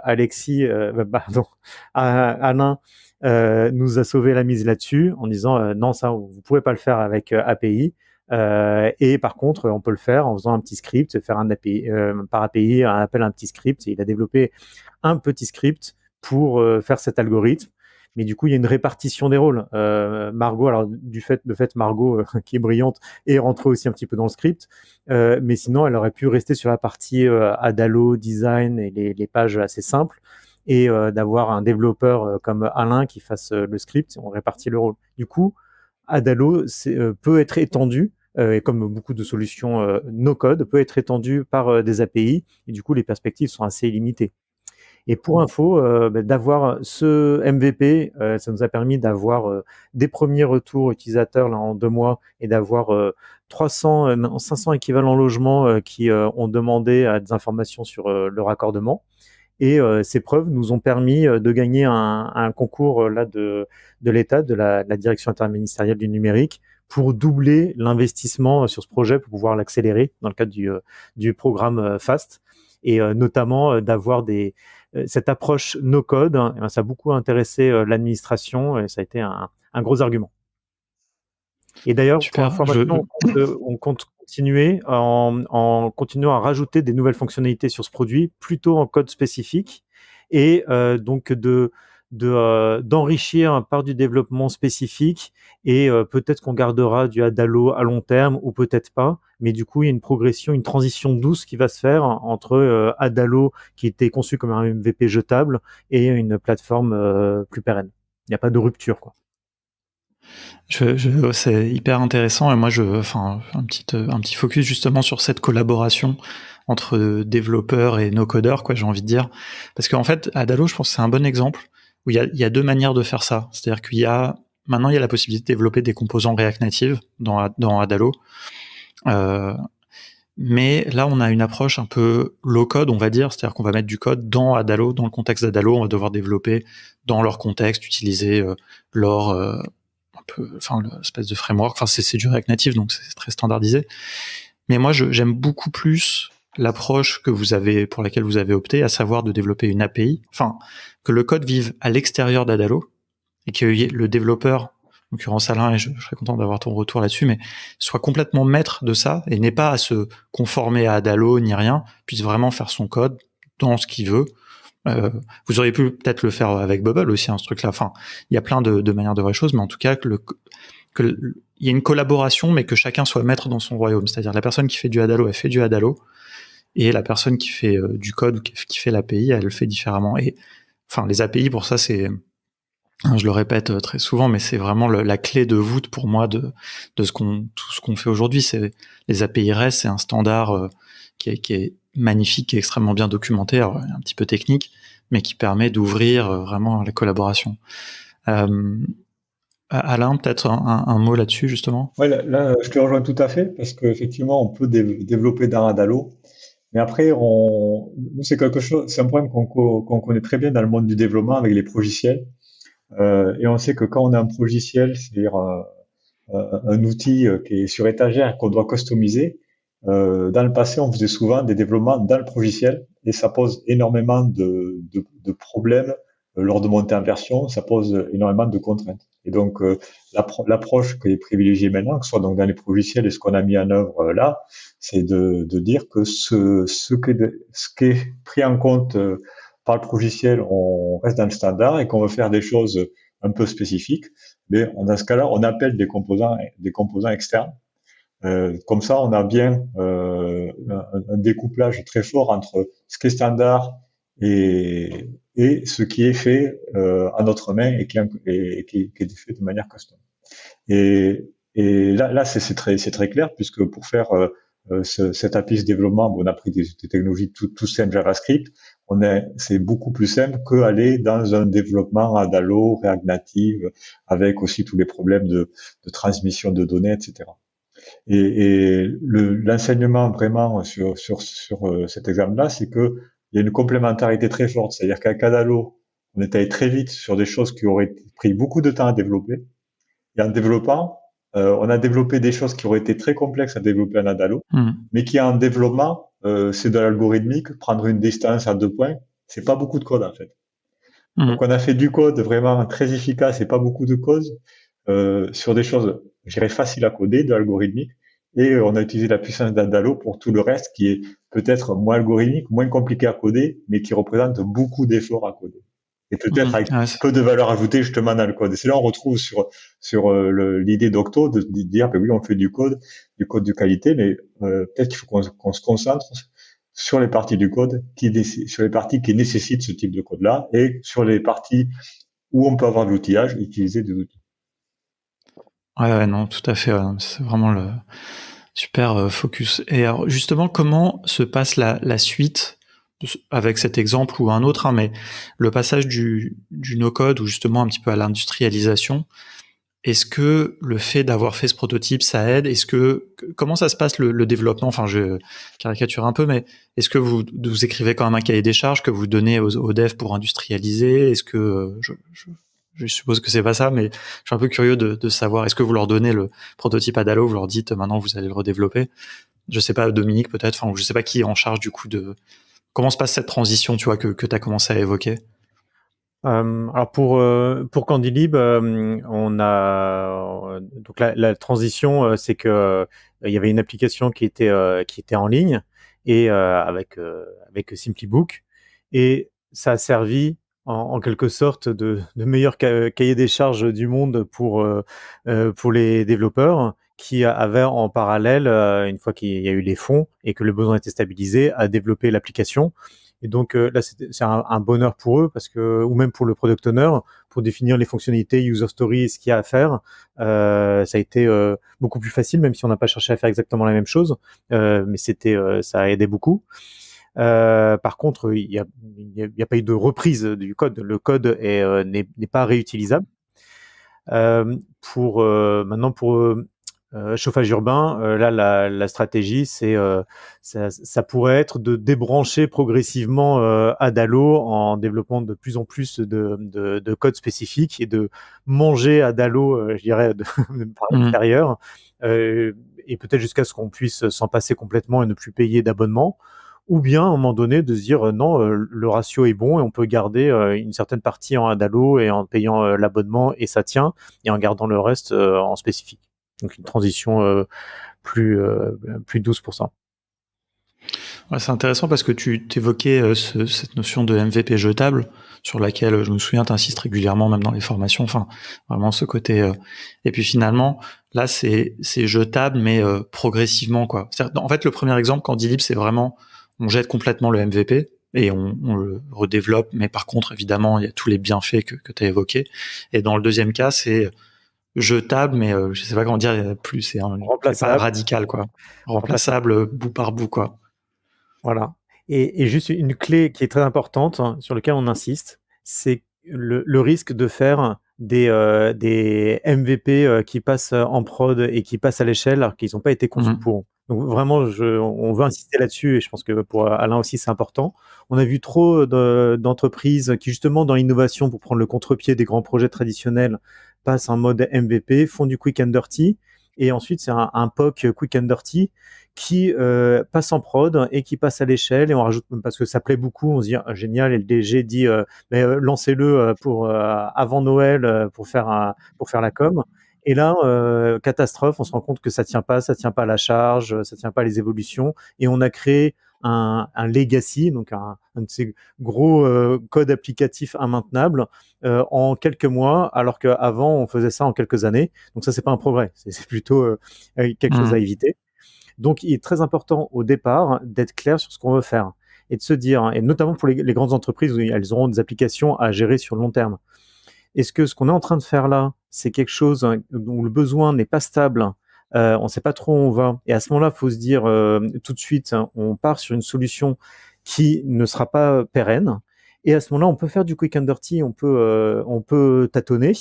Alain nous a sauvé la mise là-dessus en disant non, ça, vous pouvez pas le faire avec API. Et par contre, on peut le faire en faisant un petit script, faire un API, par API, un appel à un petit script. Et il a développé un petit script pour faire cet algorithme. Mais du coup, il y a une répartition des rôles. Margot, alors de fait, Margot, qui est brillante, est rentrée aussi un petit peu dans le script. Mais sinon, elle aurait pu rester sur la partie Adalo, design et les pages assez simples. Et d'avoir un développeur comme Alain qui fasse le script, on répartit le rôle. Du coup, Adalo peut être étendu, et comme beaucoup de solutions no-code, peut être étendu par des API, et du coup, les perspectives sont assez limitées. Et pour info, d'avoir ce MVP, ça nous a permis d'avoir des premiers retours utilisateurs là, en 2 mois et d'avoir 500 équivalents logements qui ont demandé des informations sur le raccordement. Et ces preuves nous ont permis de gagner un concours là de l'État, de la direction interministérielle du numérique, pour doubler l'investissement sur ce projet pour pouvoir l'accélérer dans le cadre du programme FAST et notamment d'avoir cette approche no-code. Hein, ça a beaucoup intéressé l'administration et ça a été un gros argument. Et d'ailleurs, pour information, on compte continuer en continuant à rajouter des nouvelles fonctionnalités sur ce produit, plutôt en code spécifique, et donc d'enrichir par du développement spécifique, et peut-être qu'on gardera du Adalo à long terme ou peut-être pas, mais du coup il y a une progression, une transition douce qui va se faire entre Adalo qui était conçu comme un MVP jetable et une plateforme plus pérenne. Il n'y a pas de rupture, quoi. C'est hyper intéressant et moi un petit focus justement sur cette collaboration entre développeurs et no codeurs, quoi, j'ai envie de dire, parce qu'en fait Adalo, je pense que c'est un bon exemple où il y a 2 manières de faire ça, c'est-à-dire maintenant il y a la possibilité de développer des composants React Native dans Adalo, mais là on a une approche un peu low code, on va dire, c'est-à-dire qu'on va mettre du code dans Adalo, dans le contexte d'Adalo, on va devoir développer dans leur contexte, utiliser leur l'espèce de framework, c'est du React Native, donc c'est très standardisé. Mais moi, j'aime beaucoup plus l'approche pour laquelle vous avez opté, à savoir de développer une API, que le code vive à l'extérieur d'Adalo, et que le développeur l'occurrence Alain, et je serais content d'avoir ton retour là-dessus, mais soit complètement maître de ça et n'ait pas à se conformer à Adalo ni rien, puisse vraiment faire son code dans ce qu'il veut. Vous auriez pu peut-être le faire avec Bubble aussi, ce truc-là. Enfin, il y a plein de manières de voir les choses, mais en tout cas il y a une collaboration, mais que chacun soit maître dans son royaume. C'est-à-dire la personne qui fait du Adalo, elle fait du Adalo, et la personne qui fait du code ou qui fait l'API, elle le fait différemment. Et enfin, les API, pour ça, je le répète très souvent, mais c'est vraiment la clé de voûte pour moi de tout ce qu'on fait aujourd'hui. C'est les API REST, c'est un standard qui est magnifique, qui est extrêmement bien documenté, alors, un petit peu technique, mais qui permet d'ouvrir vraiment la collaboration. Alain, peut-être un mot là-dessus, justement? Ouais, là, je te rejoins tout à fait parce qu'effectivement, on peut développer dans Adalo. Mais après, nous, c'est un problème qu'on connaît très bien dans le monde du développement avec les progiciels. Et on sait que quand on a un progiciel, c'est-à-dire un outil qui est sur étagère qu'on doit customiser, dans le passé, on faisait souvent des développements dans le progiciel et ça pose énormément de problèmes lors de montée en version, ça pose énormément de contraintes. Et donc, l'approche qui est privilégiée maintenant, que ce soit donc dans les progiciels et ce qu'on a mis en œuvre là, c'est de dire que ce qui est pris en compte par le progiciel, on reste dans le standard et qu'on veut faire des choses un peu spécifiques. Mais dans ce cas-là, on appelle des composants externes. Comme ça, on a bien un découplage très fort entre ce qui est standard et ce qui est fait à notre main et qui est fait de manière custom. Et là c'est très clair puisque pour faire cet API de développement, on a pris des technologies tout simples JavaScript. C'est beaucoup plus simple qu'aller dans un développement Adalo, React Native, avec aussi tous les problèmes de transmission de données, etc. Et l'enseignement vraiment sur cet exemple-là, c'est que il y a une complémentarité très forte. C'est-à-dire qu'à Adalo, on est allé très vite sur des choses qui auraient pris beaucoup de temps à développer. Et en développant, on a développé des choses qui auraient été très complexes à développer en Adalo, mais qui en développement, c'est de l'algorithmique. Prendre une distance à 2 points, c'est pas beaucoup de code en fait. Donc on a fait du code vraiment très efficace et pas beaucoup de code sur des choses, je dirais, faciles à coder, de l'algorithmique. Et on a utilisé la puissance d'Adalo pour tout le reste qui est peut-être moins algorithmique, moins compliqué à coder, mais qui représente beaucoup d'efforts à coder. Et peut-être avec peu de valeur ajoutée justement dans le code. Et c'est là on retrouve sur l'idée d'Octo de dire, ben oui, on fait du code de qualité, mais peut-être qu'il faut qu'on se concentre sur les parties du code sur les parties qui nécessitent ce type de code-là et sur les parties où on peut avoir de l'outillage, utiliser des outils. Ouais, non, tout à fait. Ouais. C'est vraiment le super focus. Et alors, justement, comment se passe la suite avec cet exemple ou un autre, mais le passage du no-code ou justement un petit peu à l'industrialisation? Est-ce que le fait d'avoir fait ce prototype, ça aide? Comment ça se passe le développement? Enfin, je caricature un peu, mais est-ce que vous écrivez quand même un cahier des charges que vous donnez aux devs pour industrialiser? Est-ce que je suppose que c'est pas ça, mais je suis un peu curieux de savoir. Est-ce que vous leur donnez le prototype à Dalo, vous leur dites maintenant vous allez le redévelopper? Je sais pas, Dominique peut-être. Enfin, je sais pas qui est en charge du coup de comment se passe cette transition, tu vois, que tu as commencé à évoquer. Alors pour Candylib, on a donc la transition, c'est que il y avait une application qui était en ligne et avec Simplybook, et ça a servi en quelque sorte de meilleur cahier des charges du monde pour les développeurs qui avaient en parallèle, une fois qu'il y a eu les fonds et que le besoin était stabilisé, à développer l'application. Et donc là, c'est un bonheur pour eux, parce que, ou même pour le product owner, pour définir les fonctionnalités, user stories, ce qu'il y a à faire, ça a été beaucoup plus facile, même si on n'a pas cherché à faire exactement la même chose, mais ça a aidé beaucoup. Par contre, il y a pas eu de reprise du code. Le code n'est pas réutilisable. Maintenant pour chauffage urbain, là la stratégie, c'est ça pourrait être de débrancher progressivement Adalo en développant de plus en plus de code spécifique et de manger Adalo, je dirais, par l'extérieur, et peut-être jusqu'à ce qu'on puisse s'en passer complètement et ne plus payer d'abonnement, ou bien à un moment donné de se dire non, le ratio est bon et on peut garder une certaine partie en Adalo et en payant l'abonnement et ça tient, et en gardant le reste en spécifique. Donc une transition plus, plus douce pour ça. Ouais, c'est intéressant parce que tu t'évoquais cette notion de MVP jetable sur laquelle je me souviens t'insistes régulièrement même dans les formations, enfin vraiment ce côté et puis finalement là c'est jetable mais progressivement quoi. En fait le premier exemple quand dit libre c'est vraiment on jette complètement le MVP et on le redéveloppe, mais par contre évidemment il y a tous les bienfaits que tu as évoqués, et dans le deuxième cas c'est jetable mais je sais pas comment dire, plus c'est pas radical quoi, remplaçable bout par bout quoi. Voilà. Et juste une clé qui est très importante, sur lequel on insiste, c'est le risque de faire des MVP qui passent en prod et qui passent à l'échelle alors qu'ils n'ont pas été conçus pour. Donc vraiment, on veut insister là-dessus, et je pense que pour Alain aussi c'est important. On a vu trop d'entreprises qui justement dans l'innovation, pour prendre le contre-pied des grands projets traditionnels, passent en mode MVP, font du quick and dirty, et ensuite c'est un POC quick and dirty qui passe en prod et qui passe à l'échelle, et on rajoute, parce que ça plaît beaucoup, on se dit génial, et le DG dit lancez-le pour avant Noël pour faire la com. Et là, catastrophe, on se rend compte que ça tient pas à la charge, ça tient pas à les évolutions, et on a créé un legacy, donc un de ces gros codes applicatifs immaintenables en quelques mois, alors qu'avant on faisait ça en quelques années. Donc ça, c'est pas un progrès, c'est plutôt quelque chose à éviter. Donc, il est très important au départ d'être clair sur ce qu'on veut faire et de se dire, et notamment pour les grandes entreprises où elles auront des applications à gérer sur le long terme. Est-ce que ce qu'on est en train de faire là, c'est quelque chose dont le besoin n'est pas stable, on ne sait pas trop où on va, et à ce moment-là, il faut se dire tout de suite, on part sur une solution qui ne sera pas pérenne. Et à ce moment-là, on peut faire du quick and dirty, on peut tâtonner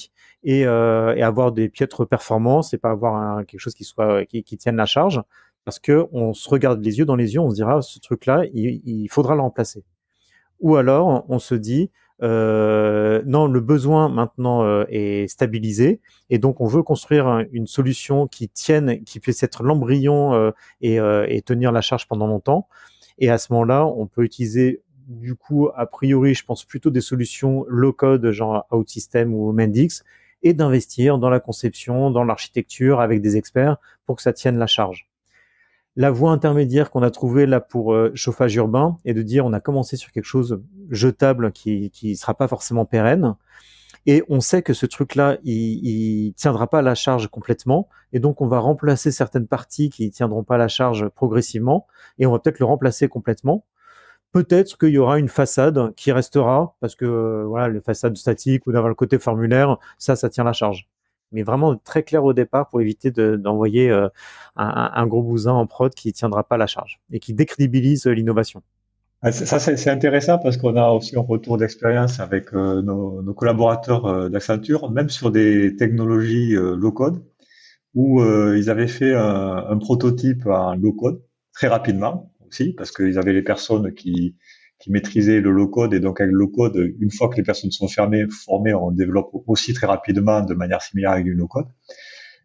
et avoir des piètres performances et pas avoir quelque chose qui tienne la charge, parce que on se regarde les yeux dans les yeux, on se dira ce truc-là, il faudra le remplacer. Ou alors on se dit non, le besoin maintenant est stabilisé, et donc on veut construire une solution qui tienne, qui puisse être l'embryon et tenir la charge pendant longtemps. Et à ce moment-là, on peut utiliser, du coup, a priori, je pense plutôt des solutions low-code, genre OutSystem ou Mendix, et d'investir dans la conception, dans l'architecture avec des experts pour que ça tienne la charge. La voie intermédiaire qu'on a trouvée là pour chauffage urbain est de dire on a commencé sur quelque chose jetable qui sera pas forcément pérenne, et on sait que ce truc-là il tiendra pas à la charge complètement, et donc on va remplacer certaines parties qui tiendront pas à la charge progressivement, et on va peut-être le remplacer complètement. Peut-être qu'il y aura une façade qui restera parce que voilà, les façades statiques ou d'avoir le côté formulaire, ça tient la charge. Mais vraiment très clair au départ pour éviter d'envoyer un gros bousin en prod qui tiendra pas la charge et qui décrédibilise l'innovation. Ça, c'est intéressant parce qu'on a aussi un retour d'expérience avec nos collaborateurs d'Accenture, même sur des technologies low-code, où ils avaient fait un prototype en low-code très rapidement aussi, parce qu'ils avaient les personnes qui maîtrisaient le low-code, et donc avec le low-code, une fois que les personnes sont formées, on développe aussi très rapidement de manière similaire avec du no-code.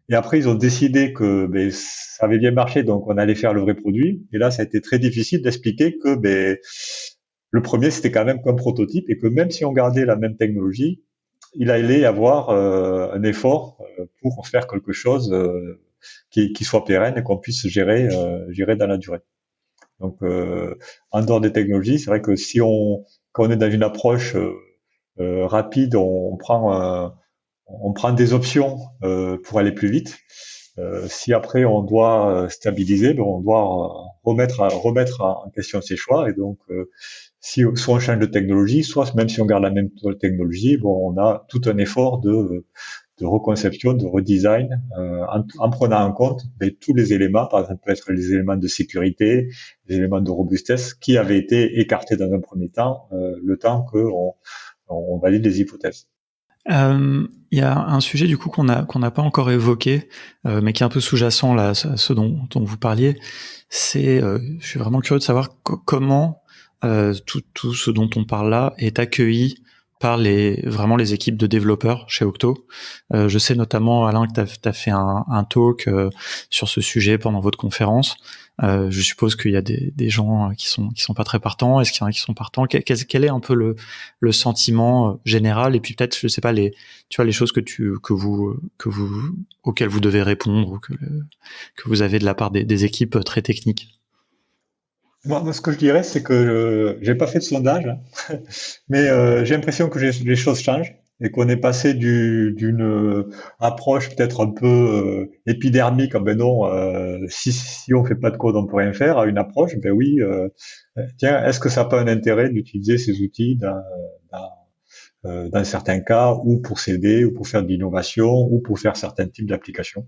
Et après, ils ont décidé que ça avait bien marché, donc on allait faire le vrai produit. Et là, ça a été très difficile d'expliquer que le premier, c'était quand même qu'un prototype, et que même si on gardait la même technologie, il allait y avoir un effort pour faire quelque chose qui soit pérenne et qu'on puisse gérer dans la durée. Donc, en dehors des technologies, c'est vrai que quand on est dans une approche rapide, on prend des options pour aller plus vite. Si après on doit stabiliser, on doit remettre en question ses choix, et donc si soit on change de technologie, soit même si on garde la même technologie, on a tout un effort de reconception, de redesign, en prenant en compte tous les éléments, par exemple peut-être les éléments de sécurité, les éléments de robustesse qui avaient été écartés dans un premier temps, le temps qu'on valide les hypothèses. Il y a un sujet du coup qu'on n'a pas encore évoqué, mais qui est un peu sous-jacent là, ce dont vous parliez. C'est, je suis vraiment curieux de savoir comment tout ce dont on parle là est accueilli par vraiment les équipes de développeurs chez Octo. Je sais notamment, Alain, que tu as fait un talk sur ce sujet pendant votre conférence. Je suppose qu'il y a des gens qui sont pas très partants. Est-ce qu'il y en a qui sont partants? Quel est un peu le sentiment général? Et puis peut-être, je sais pas, les choses auxquelles vous devez répondre ou que vous avez de la part des équipes très techniques. Moi, ce que je dirais, c'est que j'ai pas fait de sondage, hein, mais j'ai l'impression que les choses changent et qu'on est passé d'une approche peut-être un peu épidermique, ah ben non, si on fait pas de code, on peut rien faire, à une approche, ben oui, tiens, est-ce que ça n'a pas un intérêt d'utiliser ces outils dans certains cas, ou pour s'aider, ou pour faire de l'innovation, ou pour faire certains types d'applications.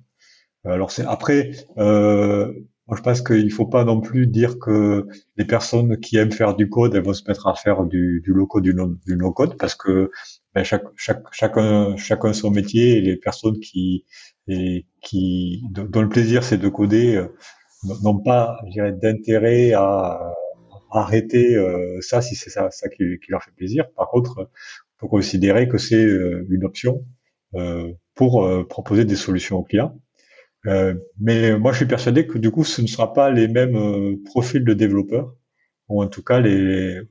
Alors après, moi je pense qu'il faut pas non plus dire que les personnes qui aiment faire du code, elles vont se mettre à faire du low-code, du no-code, parce que ben, chacun son métier, et les personnes dont le plaisir c'est de coder n'ont pas, je dirais, d'intérêt à arrêter ça si c'est ça qui leur fait plaisir. Par contre, faut considérer que c'est une option pour proposer des solutions aux clients. Mais moi, je suis persuadé que du coup, ce ne sera pas les mêmes profils de développeurs, ou en tout cas les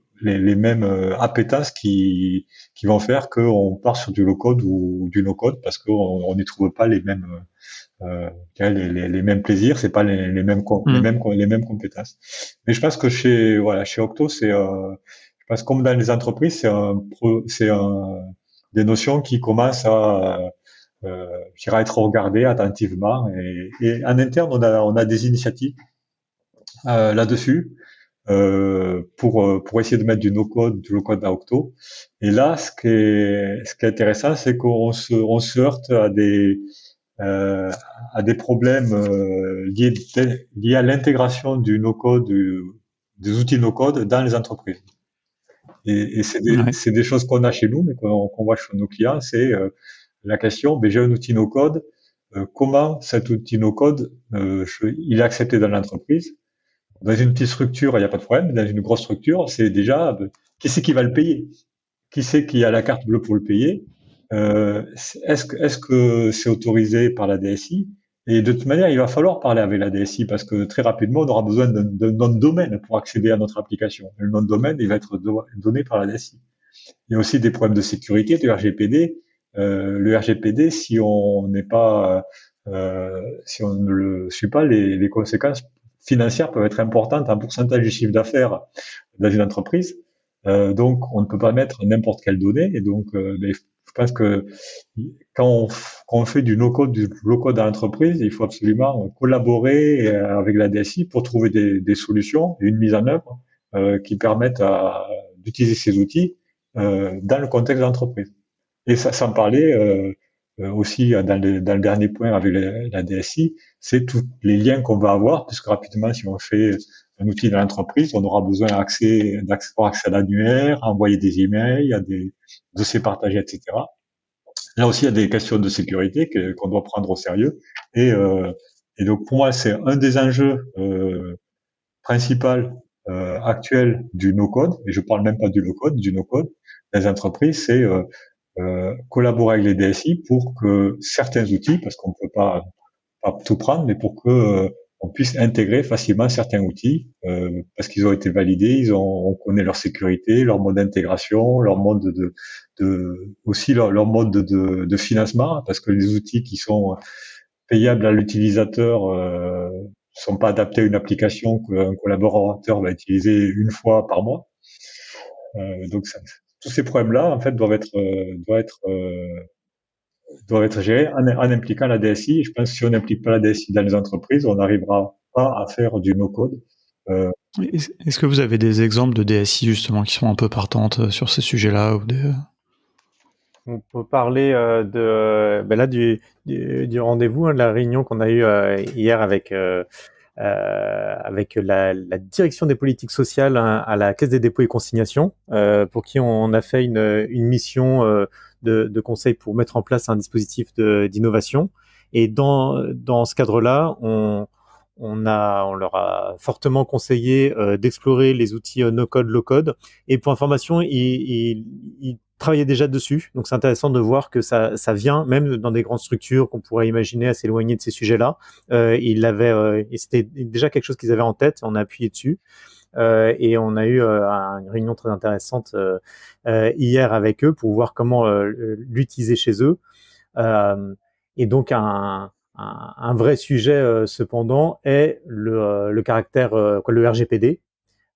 mêmes appétences qui vont faire qu'on part sur du low-code ou du no-code, parce qu'on n'y trouve pas les mêmes les mêmes plaisirs, c'est pas les mêmes compétences. Mais je pense que chez Octo, je pense comme dans les entreprises, c'est des notions qui commencent je dirais, être regardées attentivement. Et en interne, on a des initiatives là-dessus pour essayer de mettre du no-code, du low-code à Octo. Et là, ce qui est intéressant, c'est on se heurte à des problèmes liés à l'intégration du no-code, des outils no-code dans les entreprises. Et c'est des choses qu'on a chez nous, mais qu'on voit chez nos clients. C'est la question, ben, j'ai un outil no-code, comment cet outil no-code, il est accepté dans l'entreprise? Dans une petite structure, il n'y a pas de problème. Dans une grosse structure, c'est déjà, qui c'est qui va le payer? Qui c'est qui a la carte bleue pour le payer? Est-ce que c'est autorisé par la DSI? Et de toute manière, il va falloir parler avec la DSI parce que très rapidement, on aura besoin d'un nom de domaine pour accéder à notre application. Le nom de domaine, il va être donné par la DSI. Il y a aussi des problèmes de sécurité, de RGPD. Le RGPD, si on n'est pas, si on ne le suit pas, les conséquences financières peuvent être importantes en pourcentage du chiffre d'affaires dans une entreprise. Donc, on ne peut pas mettre n'importe quelle donnée. Et donc, je pense que quand on fait du no-code, du low-code dans l'entreprise, il faut absolument collaborer avec la DSI pour trouver des solutions et une mise en œuvre qui permettent d'utiliser ces outils dans le contexte de l'entreprise. Et ça, sans parler aussi dans le dernier point avec la DSI, c'est tous les liens qu'on va avoir, puisque rapidement, si on fait un outil dans l'entreprise, on aura besoin d'avoir accès à l'annuaire, à envoyer des emails, à des dossiers partagés, etc. Là aussi, il y a des questions de sécurité qu'on doit prendre au sérieux. Et donc, pour moi, c'est un des enjeux principaux actuels du no-code, et je parle même pas du low-code, du no-code, des entreprises, c'est collaborer avec les DSI pour que certains outils, parce qu'on peut pas tout prendre, mais pour que on puisse intégrer facilement certains outils parce qu'ils ont été validés, on connaît leur sécurité, leur mode d'intégration, leur mode aussi leur mode de financement, parce que les outils qui sont payables à l'utilisateur sont pas adaptés à une application qu'un collaborateur va utiliser une fois par mois. Donc tous ces problèmes-là, en fait, doivent être gérés en impliquant la DSI. Et je pense que si on n'implique pas la DSI dans les entreprises, on n'arrivera pas à faire du no-code. Est-ce que vous avez des exemples de DSI justement qui sont un peu partantes sur ces sujets-là ou On peut parler du rendez-vous, de la réunion qu'on a eue hier avec la direction des politiques sociales à la Caisse des dépôts et consignations, pour qui on a fait une mission de conseil pour mettre en place un dispositif d'innovation. Et dans ce cadre-là, on leur a fortement conseillé d'explorer les outils no-code, low-code. Et pour information, ils travaillait déjà dessus. Donc c'est intéressant de voir que ça vient même dans des grandes structures qu'on pourrait imaginer assez éloignées de ces sujets-là. Et c'était déjà quelque chose qu'ils avaient en tête. On a appuyé dessus. Et on a eu une réunion très intéressante hier avec eux pour voir comment l'utiliser chez eux. Et donc un vrai sujet cependant est le caractère, le RGPD.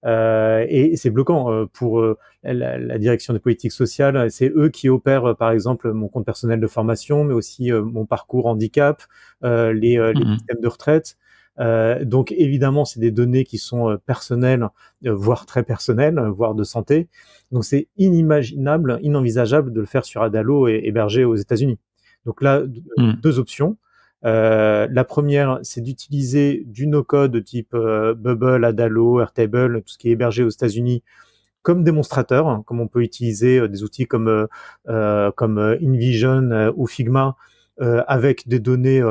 Et c'est bloquant pour la direction des politiques sociales. C'est eux qui opèrent, par exemple, mon compte personnel de formation, mais aussi mon parcours handicap, les systèmes de retraite. Donc évidemment, c'est des données qui sont personnelles, voire très personnelles, voire de santé. Donc c'est inimaginable, inenvisageable de le faire sur Adalo et hébergé aux États-Unis. Donc là, deux options. La première, c'est d'utiliser du no-code type Bubble, Adalo, Airtable, tout ce qui est hébergé aux États-Unis, comme démonstrateur, hein, comme on peut utiliser des outils comme InVision ou Figma, avec des données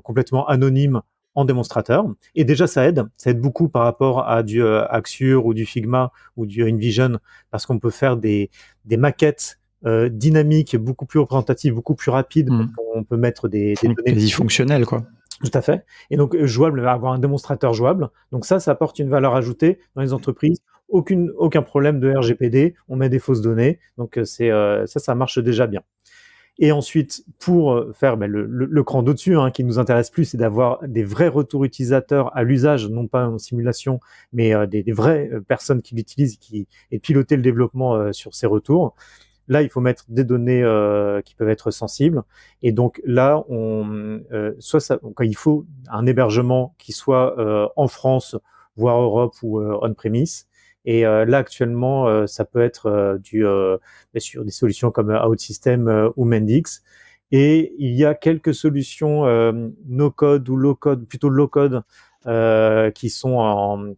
complètement anonymes en démonstrateur. Et déjà, ça aide beaucoup par rapport à du Axure ou du Figma ou du InVision, parce qu'on peut faire des maquettes dynamiques, beaucoup plus représentatives, beaucoup plus rapides. On peut mettre des données quasi fonctionnelles, quoi. Tout à fait. Et donc jouable, avoir un démonstrateur jouable. Donc ça apporte une valeur ajoutée dans les entreprises. Aucun problème de RGPD. On met des fausses données. Donc ça marche déjà bien. Et ensuite, pour faire le cran d'au-dessus, qui nous intéresse plus, c'est d'avoir des vrais retours utilisateurs à l'usage, non pas en simulation, mais des vraies personnes qui l'utilisent et piloter le développement sur ces retours. Là, il faut mettre des données qui peuvent être sensibles. Et donc là, il faut un hébergement qui soit en France, voire Europe ou on-premise. Et là, actuellement, ça peut être bien sûr des solutions comme OutSystem ou Mendix. Et il y a quelques solutions no-code ou low-code, plutôt low-code, qui sont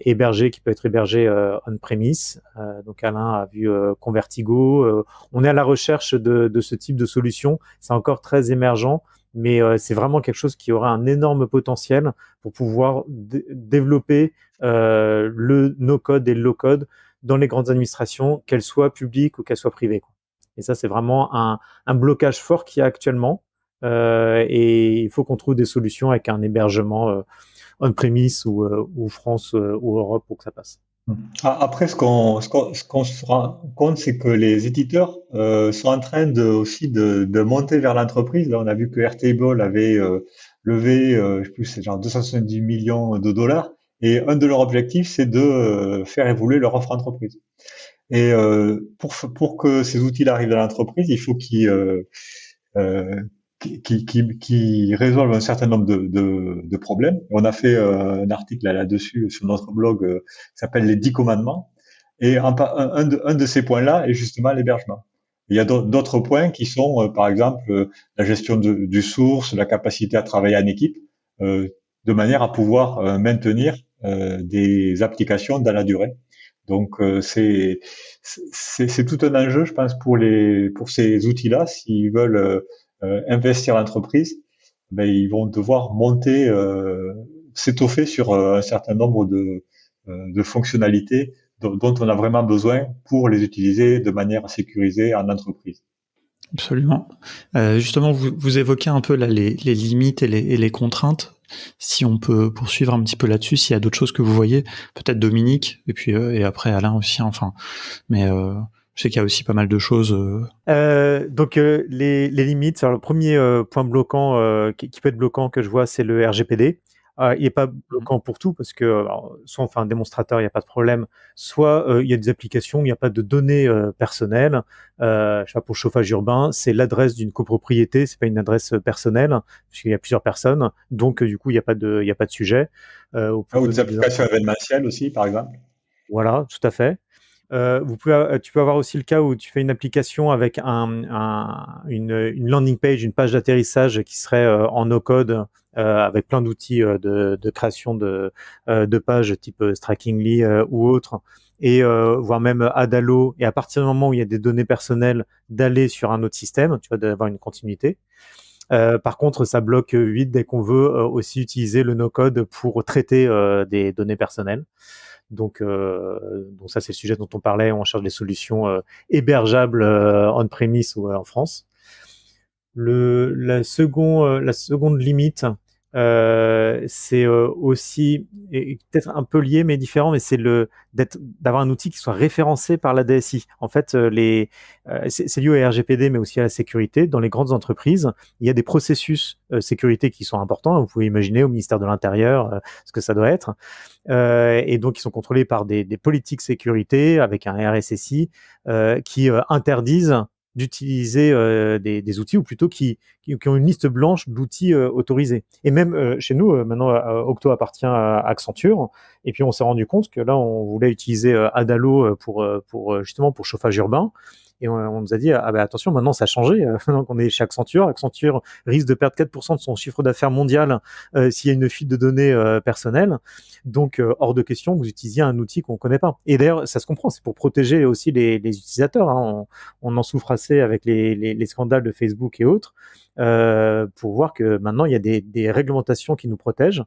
hébergés, qui peut être hébergé on-premise. Donc Alain a vu Convertigo. On est à la recherche de ce type de solution. C'est encore très émergent, mais c'est vraiment quelque chose qui aura un énorme potentiel pour pouvoir développer le no-code et le low-code dans les grandes administrations, qu'elles soient publiques ou qu'elles soient privées, quoi. Et ça, c'est vraiment un blocage fort qu'il y a actuellement. Et il faut qu'on trouve des solutions avec un hébergement on-premise ou France ou Europe pour que ça passe. Après, ce qu'on se rend compte, c'est que les éditeurs sont en train aussi de monter vers l'entreprise. Là, on a vu que Airtable avait levé, je sais plus, c'est genre 270 millions de dollars. Et un de leurs objectifs, c'est de faire évoluer leur offre entreprise. Et pour que ces outils-là arrivent à l'entreprise, il faut qu'ils résolvent un certain nombre de problèmes. On a fait un article là-dessus sur notre blog qui s'appelle les 10 commandements. Et un de ces points-là est justement l'hébergement. Il y a d'autres points qui sont, par exemple, la gestion du source, la capacité à travailler en équipe, de manière à pouvoir maintenir des applications dans la durée. Donc c'est tout un enjeu, je pense, pour ces outils-là, s'ils veulent investir l'entreprise, ben ils vont devoir monter, s'étoffer sur un certain nombre de fonctionnalités dont on a vraiment besoin pour les utiliser de manière sécurisée en entreprise. Absolument. Justement, vous évoquez un peu là les limites et les contraintes. Si on peut poursuivre un petit peu là-dessus, s'il y a d'autres choses que vous voyez, peut-être Dominique, et puis et après Alain aussi, enfin. Mais je sais qu'il y a aussi pas mal de choses. Donc les limites. Alors, le premier point bloquant qui peut être bloquant que je vois, c'est le RGPD. Il n'est pas bloquant pour tout parce que soit on fait un démonstrateur, il n'y a pas de problème, soit il y a des applications où il n'y a pas de données personnelles. Je sais pas, pour chauffage urbain, c'est l'adresse d'une copropriété, c'est pas une adresse personnelle puisqu'il y a plusieurs personnes, donc du coup il n'y a pas de sujet. Ou des applications événementielles aussi, par exemple. Voilà, tout à fait. Tu peux avoir aussi le cas où tu fais une application avec une landing page, une page d'atterrissage qui serait en no-code avec plein d'outils de création de pages type Strikingly ou autre, et voire même Adalo. Et à partir du moment où il y a des données personnelles, d'aller sur un autre système, tu vois, d'avoir une continuité. Par contre, ça bloque vite dès qu'on veut aussi utiliser le no-code pour traiter des données personnelles. Donc ça, c'est le sujet dont on parlait. On cherche des solutions hébergeables on-premise ou en France. La seconde limite, c'est aussi, et peut-être un peu lié mais différent, mais c'est d'avoir un outil qui soit référencé par la DSI. En fait, c'est lié au RGPD, mais aussi à la sécurité. Dans les grandes entreprises, il y a des processus sécurité qui sont importants. Vous pouvez imaginer au ministère de l'Intérieur ce que ça doit être. Et donc, ils sont contrôlés par des politiques sécurité avec un RSSI qui interdisent d'utiliser des outils, ou plutôt qui ont une liste blanche d'outils autorisés. Et même chez nous, maintenant, Octo appartient à Accenture, et puis on s'est rendu compte que là, on voulait utiliser Adalo pour justement pour chauffage urbain. Et on nous a dit, ah ben attention, maintenant ça a changé, maintenant qu'on est chez Accenture. Accenture risque de perdre 4% de son chiffre d'affaires mondial s'il y a une fuite de données personnelles. Donc, hors de question, vous utilisiez un outil qu'on ne connaît pas. Et d'ailleurs, ça se comprend, c'est pour protéger aussi les utilisateurs. Hein. On en souffre assez avec les scandales de Facebook et autres, pour voir que maintenant, il y a des réglementations qui nous protègent.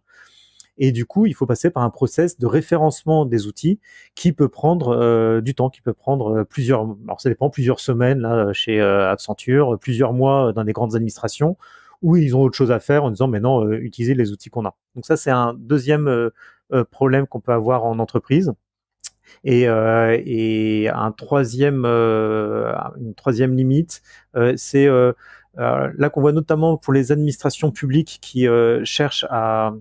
Et du coup, il faut passer par un process de référencement des outils qui peut prendre du temps, qui peut prendre alors ça dépend, plusieurs semaines là, chez Accenture, plusieurs mois dans des grandes administrations, où ils ont autre chose à faire en disant mais non, utilisez les outils qu'on a. Donc ça, c'est un deuxième problème qu'on peut avoir en entreprise. Et une troisième limite, c'est là qu'on voit notamment pour les administrations publiques qui cherchent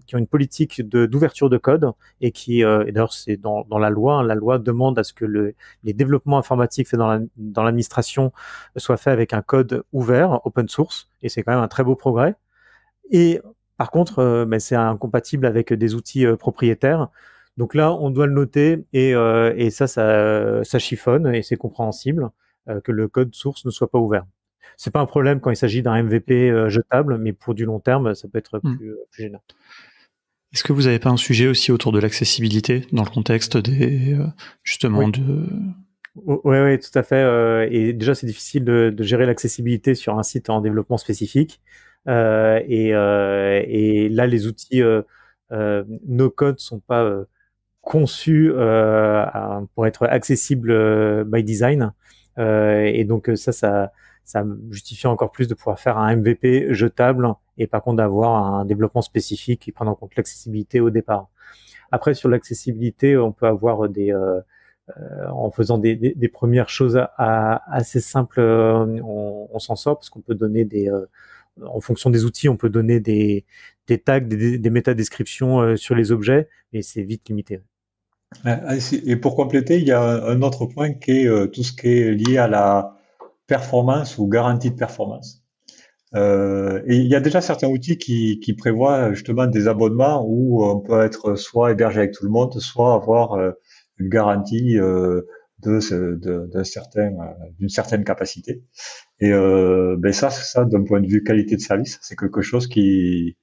qui ont une politique d'ouverture de code, et qui et d'ailleurs c'est dans la loi, hein, la loi demande à ce que les développements informatiques faits dans l'administration soient faits avec un code ouvert, open source, et c'est quand même un très beau progrès. Et par contre, c'est incompatible avec des outils propriétaires. Donc là, on doit le noter, et ça chiffonne, et c'est compréhensible que le code source ne soit pas ouvert. C'est pas un problème quand il s'agit d'un MVP jetable, mais pour du long terme, ça peut être plus gênant. Est-ce que vous n'avez pas un sujet aussi autour de l'accessibilité dans le contexte des justement Oui. Oui, tout à fait. Et déjà, c'est difficile de gérer l'accessibilité sur un site en développement spécifique. Et là, les outils no-code sont pas conçus pour être accessibles by design. Et donc ça justifie encore plus de pouvoir faire un MVP jetable, et par contre d'avoir un développement spécifique qui prenne en compte l'accessibilité au départ. Après, sur l'accessibilité, on peut avoir en faisant des premières choses assez simples, on s'en sort, parce qu'on peut donner en fonction des outils, on peut donner des tags, des métadescriptions sur les objets, mais c'est vite limité. Et pour compléter, il y a un autre point qui est tout ce qui est lié à la performance ou garantie de performance. Et il y a déjà certains outils qui prévoient justement des abonnements où on peut être soit hébergé avec tout le monde, soit avoir une garantie d'une certaine capacité. Et ça, d'un point de vue qualité de service, c'est quelque chose qui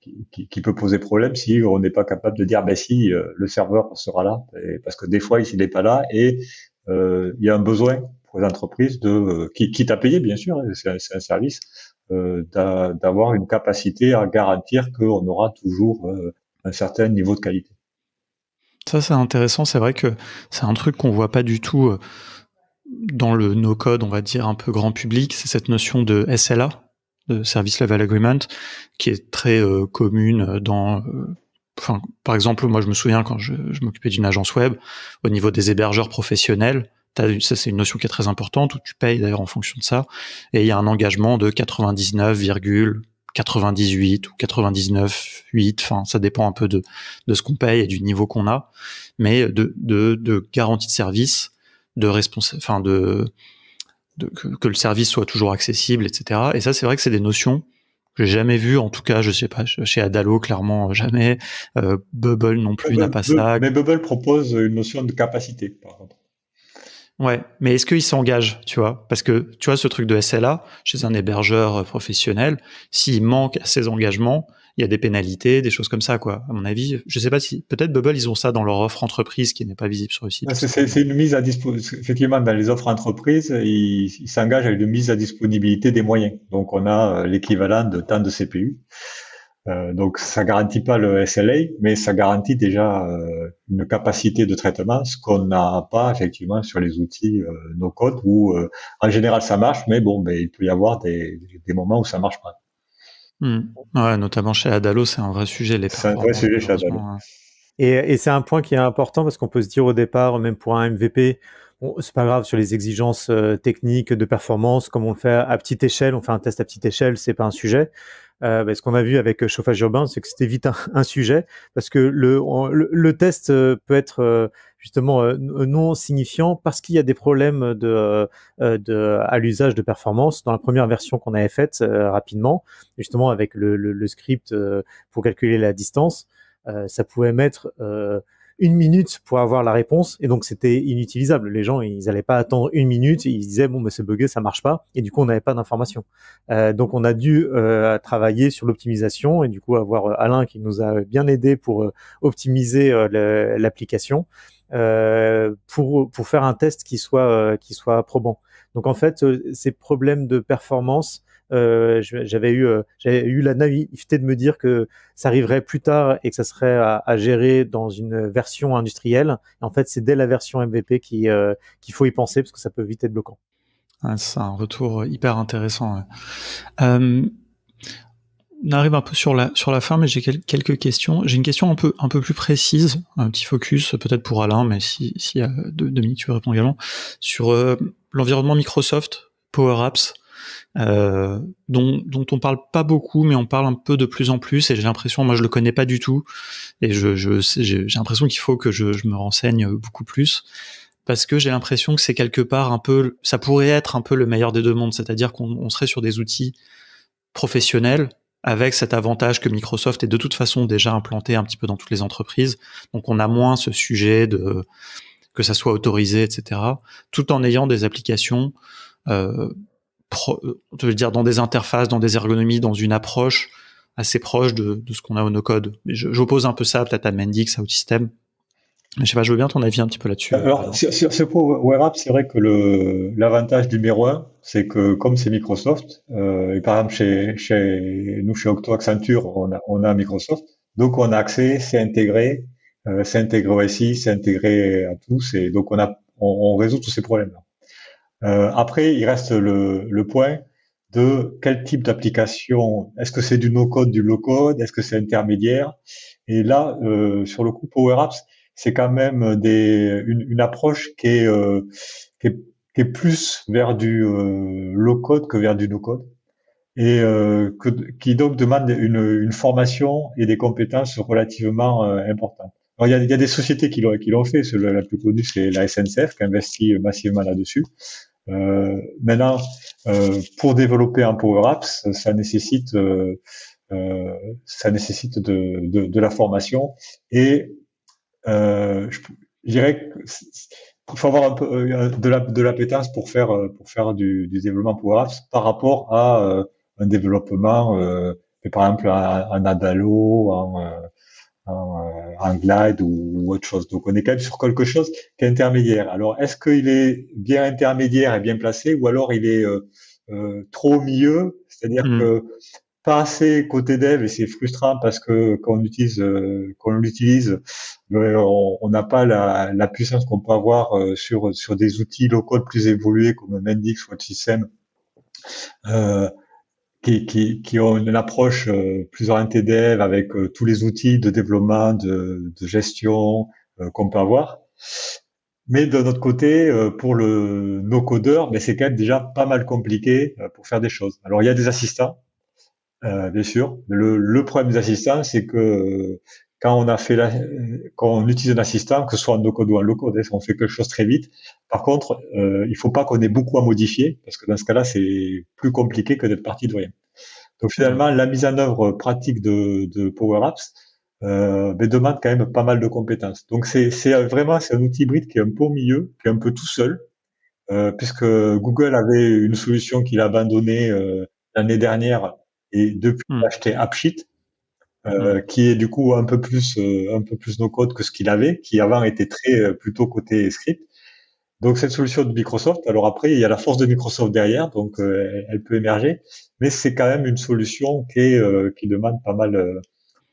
peut poser problème si on n'est pas capable de dire, si le serveur sera là, parce que des fois, il n'est pas là, et il y a un besoin pour les entreprises quitte à payer, bien sûr, c'est un service, d'avoir une capacité à garantir qu'on aura toujours un certain niveau de qualité. Ça, c'est intéressant. C'est vrai que c'est un truc qu'on voit pas du tout dans le no-code, on va dire un peu grand public. C'est cette notion de SLA, de Service Level Agreement, qui est très commune dans... par exemple, moi, je me souviens quand je m'occupais d'une agence web, au niveau des hébergeurs professionnels, ça, c'est une notion qui est très importante, où tu payes d'ailleurs en fonction de ça, et il y a un engagement de 99,98 ou 99,8, ça dépend un peu de ce qu'on paye et du niveau qu'on a, mais de garantie de service, que le service soit toujours accessible, etc. Et ça, c'est vrai que c'est des notions que j'ai jamais vues, en tout cas, je sais pas, chez Adalo, clairement, jamais. Bubble non plus n'a pas ça. Mais Bubble propose une notion de capacité, par contre. Ouais, mais est-ce qu'il s'engage, tu vois? Parce que, tu vois, ce truc de SLA, chez un hébergeur professionnel, s'il manque à ses engagements, il y a des pénalités, des choses comme ça, quoi. À mon avis, je sais pas si, peut-être Bubble, ils ont ça dans leur offre entreprise qui n'est pas visible sur le site. C'est une mise à disposition. Effectivement, dans les offres entreprises, ils s'engagent avec une mise à disponibilité des moyens. Donc, on a l'équivalent de temps de CPU. Donc ça garantit pas le SLA, mais ça garantit déjà une capacité de traitement, ce qu'on n'a pas effectivement sur les outils no code où en général ça marche, mais bon, ben il peut y avoir des moments où ça marche pas. Ouais, notamment chez Adalo, c'est un vrai sujet, les C'est un vrai performances, sujet chez Adalo. malheureusement. Et c'est un point qui est important parce qu'on peut se dire au départ, même pour un MVP, bon, c'est pas grave sur les exigences techniques de performance, comme on le fait à petite échelle, on fait un test à petite échelle, c'est pas un sujet. Ce qu'on a vu avec chauffage urbain, c'est que c'était vite un sujet parce que le test peut être justement non signifiant parce qu'il y a des problèmes à l'usage de performance. Dans la première version qu'on avait faite rapidement, justement avec le script pour calculer la distance, ça pouvait mettre 1 minute pour avoir la réponse et donc c'était inutilisable. Les gens, ils allaient pas attendre 1 minute, ils disaient bon, mais c'est bugué, ça marche pas et du coup on n'avait pas d'informations. Donc on a dû travailler sur l'optimisation et du coup avoir Alain qui nous a bien aidé pour optimiser l'application pour faire un test qui soit probant. Donc en fait ces problèmes de performance j'avais eu la naïveté de me dire que ça arriverait plus tard et que ça serait à gérer dans une version industrielle. Et en fait, c'est dès la version MVP qu'il faut y penser parce que ça peut vite être bloquant. Ouais, c'est un retour hyper intéressant. Ouais. On arrive un peu sur la fin, mais j'ai quelques questions. J'ai une question un peu plus précise, un petit focus peut-être pour Alain, mais si y a Dominique, tu veux répondre également, sur l'environnement Microsoft, Power Apps. Dont on parle pas beaucoup, mais on parle un peu de plus en plus, et j'ai l'impression, moi je le connais pas du tout, et j'ai l'impression qu'il faut que je me renseigne beaucoup plus, parce que j'ai l'impression que c'est quelque part un peu, ça pourrait être un peu le meilleur des deux mondes, c'est-à-dire qu'on serait sur des outils professionnels, avec cet avantage que Microsoft est de toute façon déjà implanté un petit peu dans toutes les entreprises, donc on a moins ce sujet de que ça soit autorisé, etc., tout en ayant des applications je veux dire dans des interfaces, dans des ergonomies, dans une approche assez proche de ce qu'on a au no-code. J'oppose un peu ça peut-être à Mendix, à OutSystem. Mais je sais pas, je veux bien ton avis un petit peu là-dessus. Alors, sur Power Apps, c'est vrai que l'avantage numéro un, c'est que comme c'est Microsoft, et par exemple chez nous, chez Octo Accenture, on a Microsoft, donc on a accès, c'est intégré au SI, c'est intégré à tous, et donc on résout tous ces problèmes-là. Après, il reste le point de quel type d'application, est-ce que c'est du no-code, du low-code, est-ce que c'est intermédiaire? Et là, sur le coup, Power Apps, c'est quand même une approche qui est plus vers du low-code que vers du no-code, et qui donc demande une formation et des compétences relativement importantes. Alors, il y a des sociétés qui l'ont fait. La plus connue, c'est la SNCF qui investit massivement là-dessus. Maintenant, pour développer un Power Apps, ça nécessite de la formation, et je dirais qu'il faut avoir un peu de l'appétence pour faire du développement Power Apps par rapport à un développement, par exemple en Adalo, en Glide ou autre chose. Donc on est quand même sur quelque chose qui est intermédiaire. Alors est-ce qu'il est bien intermédiaire et bien placé, ou alors il est trop au milieu, c'est-à-dire que pas assez côté dev, et c'est frustrant parce que quand on l'utilise, on n'a pas la puissance qu'on peut avoir sur des outils low-code plus évolués comme Mendix ou OutSystem, qui ont une approche plus orientée dev avec tous les outils de développement, de gestion qu'on peut avoir. Mais de notre côté, pour le no-codeur, c'est quand même déjà pas mal compliqué pour faire des choses. Alors il y a des assistants, bien sûr. Le problème des assistants, c'est que quand on utilise un assistant, que ce soit en no-code ou en low-code, on fait quelque chose très vite. Par contre, il faut pas qu'on ait beaucoup à modifier, parce que dans ce cas-là, c'est plus compliqué que d'être parti de rien. Donc finalement, la mise en œuvre pratique de Power Apps demande quand même pas mal de compétences. Donc c'est un outil hybride qui est un peu au milieu, qui est un peu tout seul, puisque Google avait une solution qu'il a abandonnée l'année dernière, et depuis il a acheté AppSheet, qui est du coup un peu plus no code que ce qu'il avait, qui avant était très plutôt côté script. Donc cette solution de Microsoft, alors après il y a la force de Microsoft derrière, donc elle peut émerger, mais c'est quand même une solution qui demande pas mal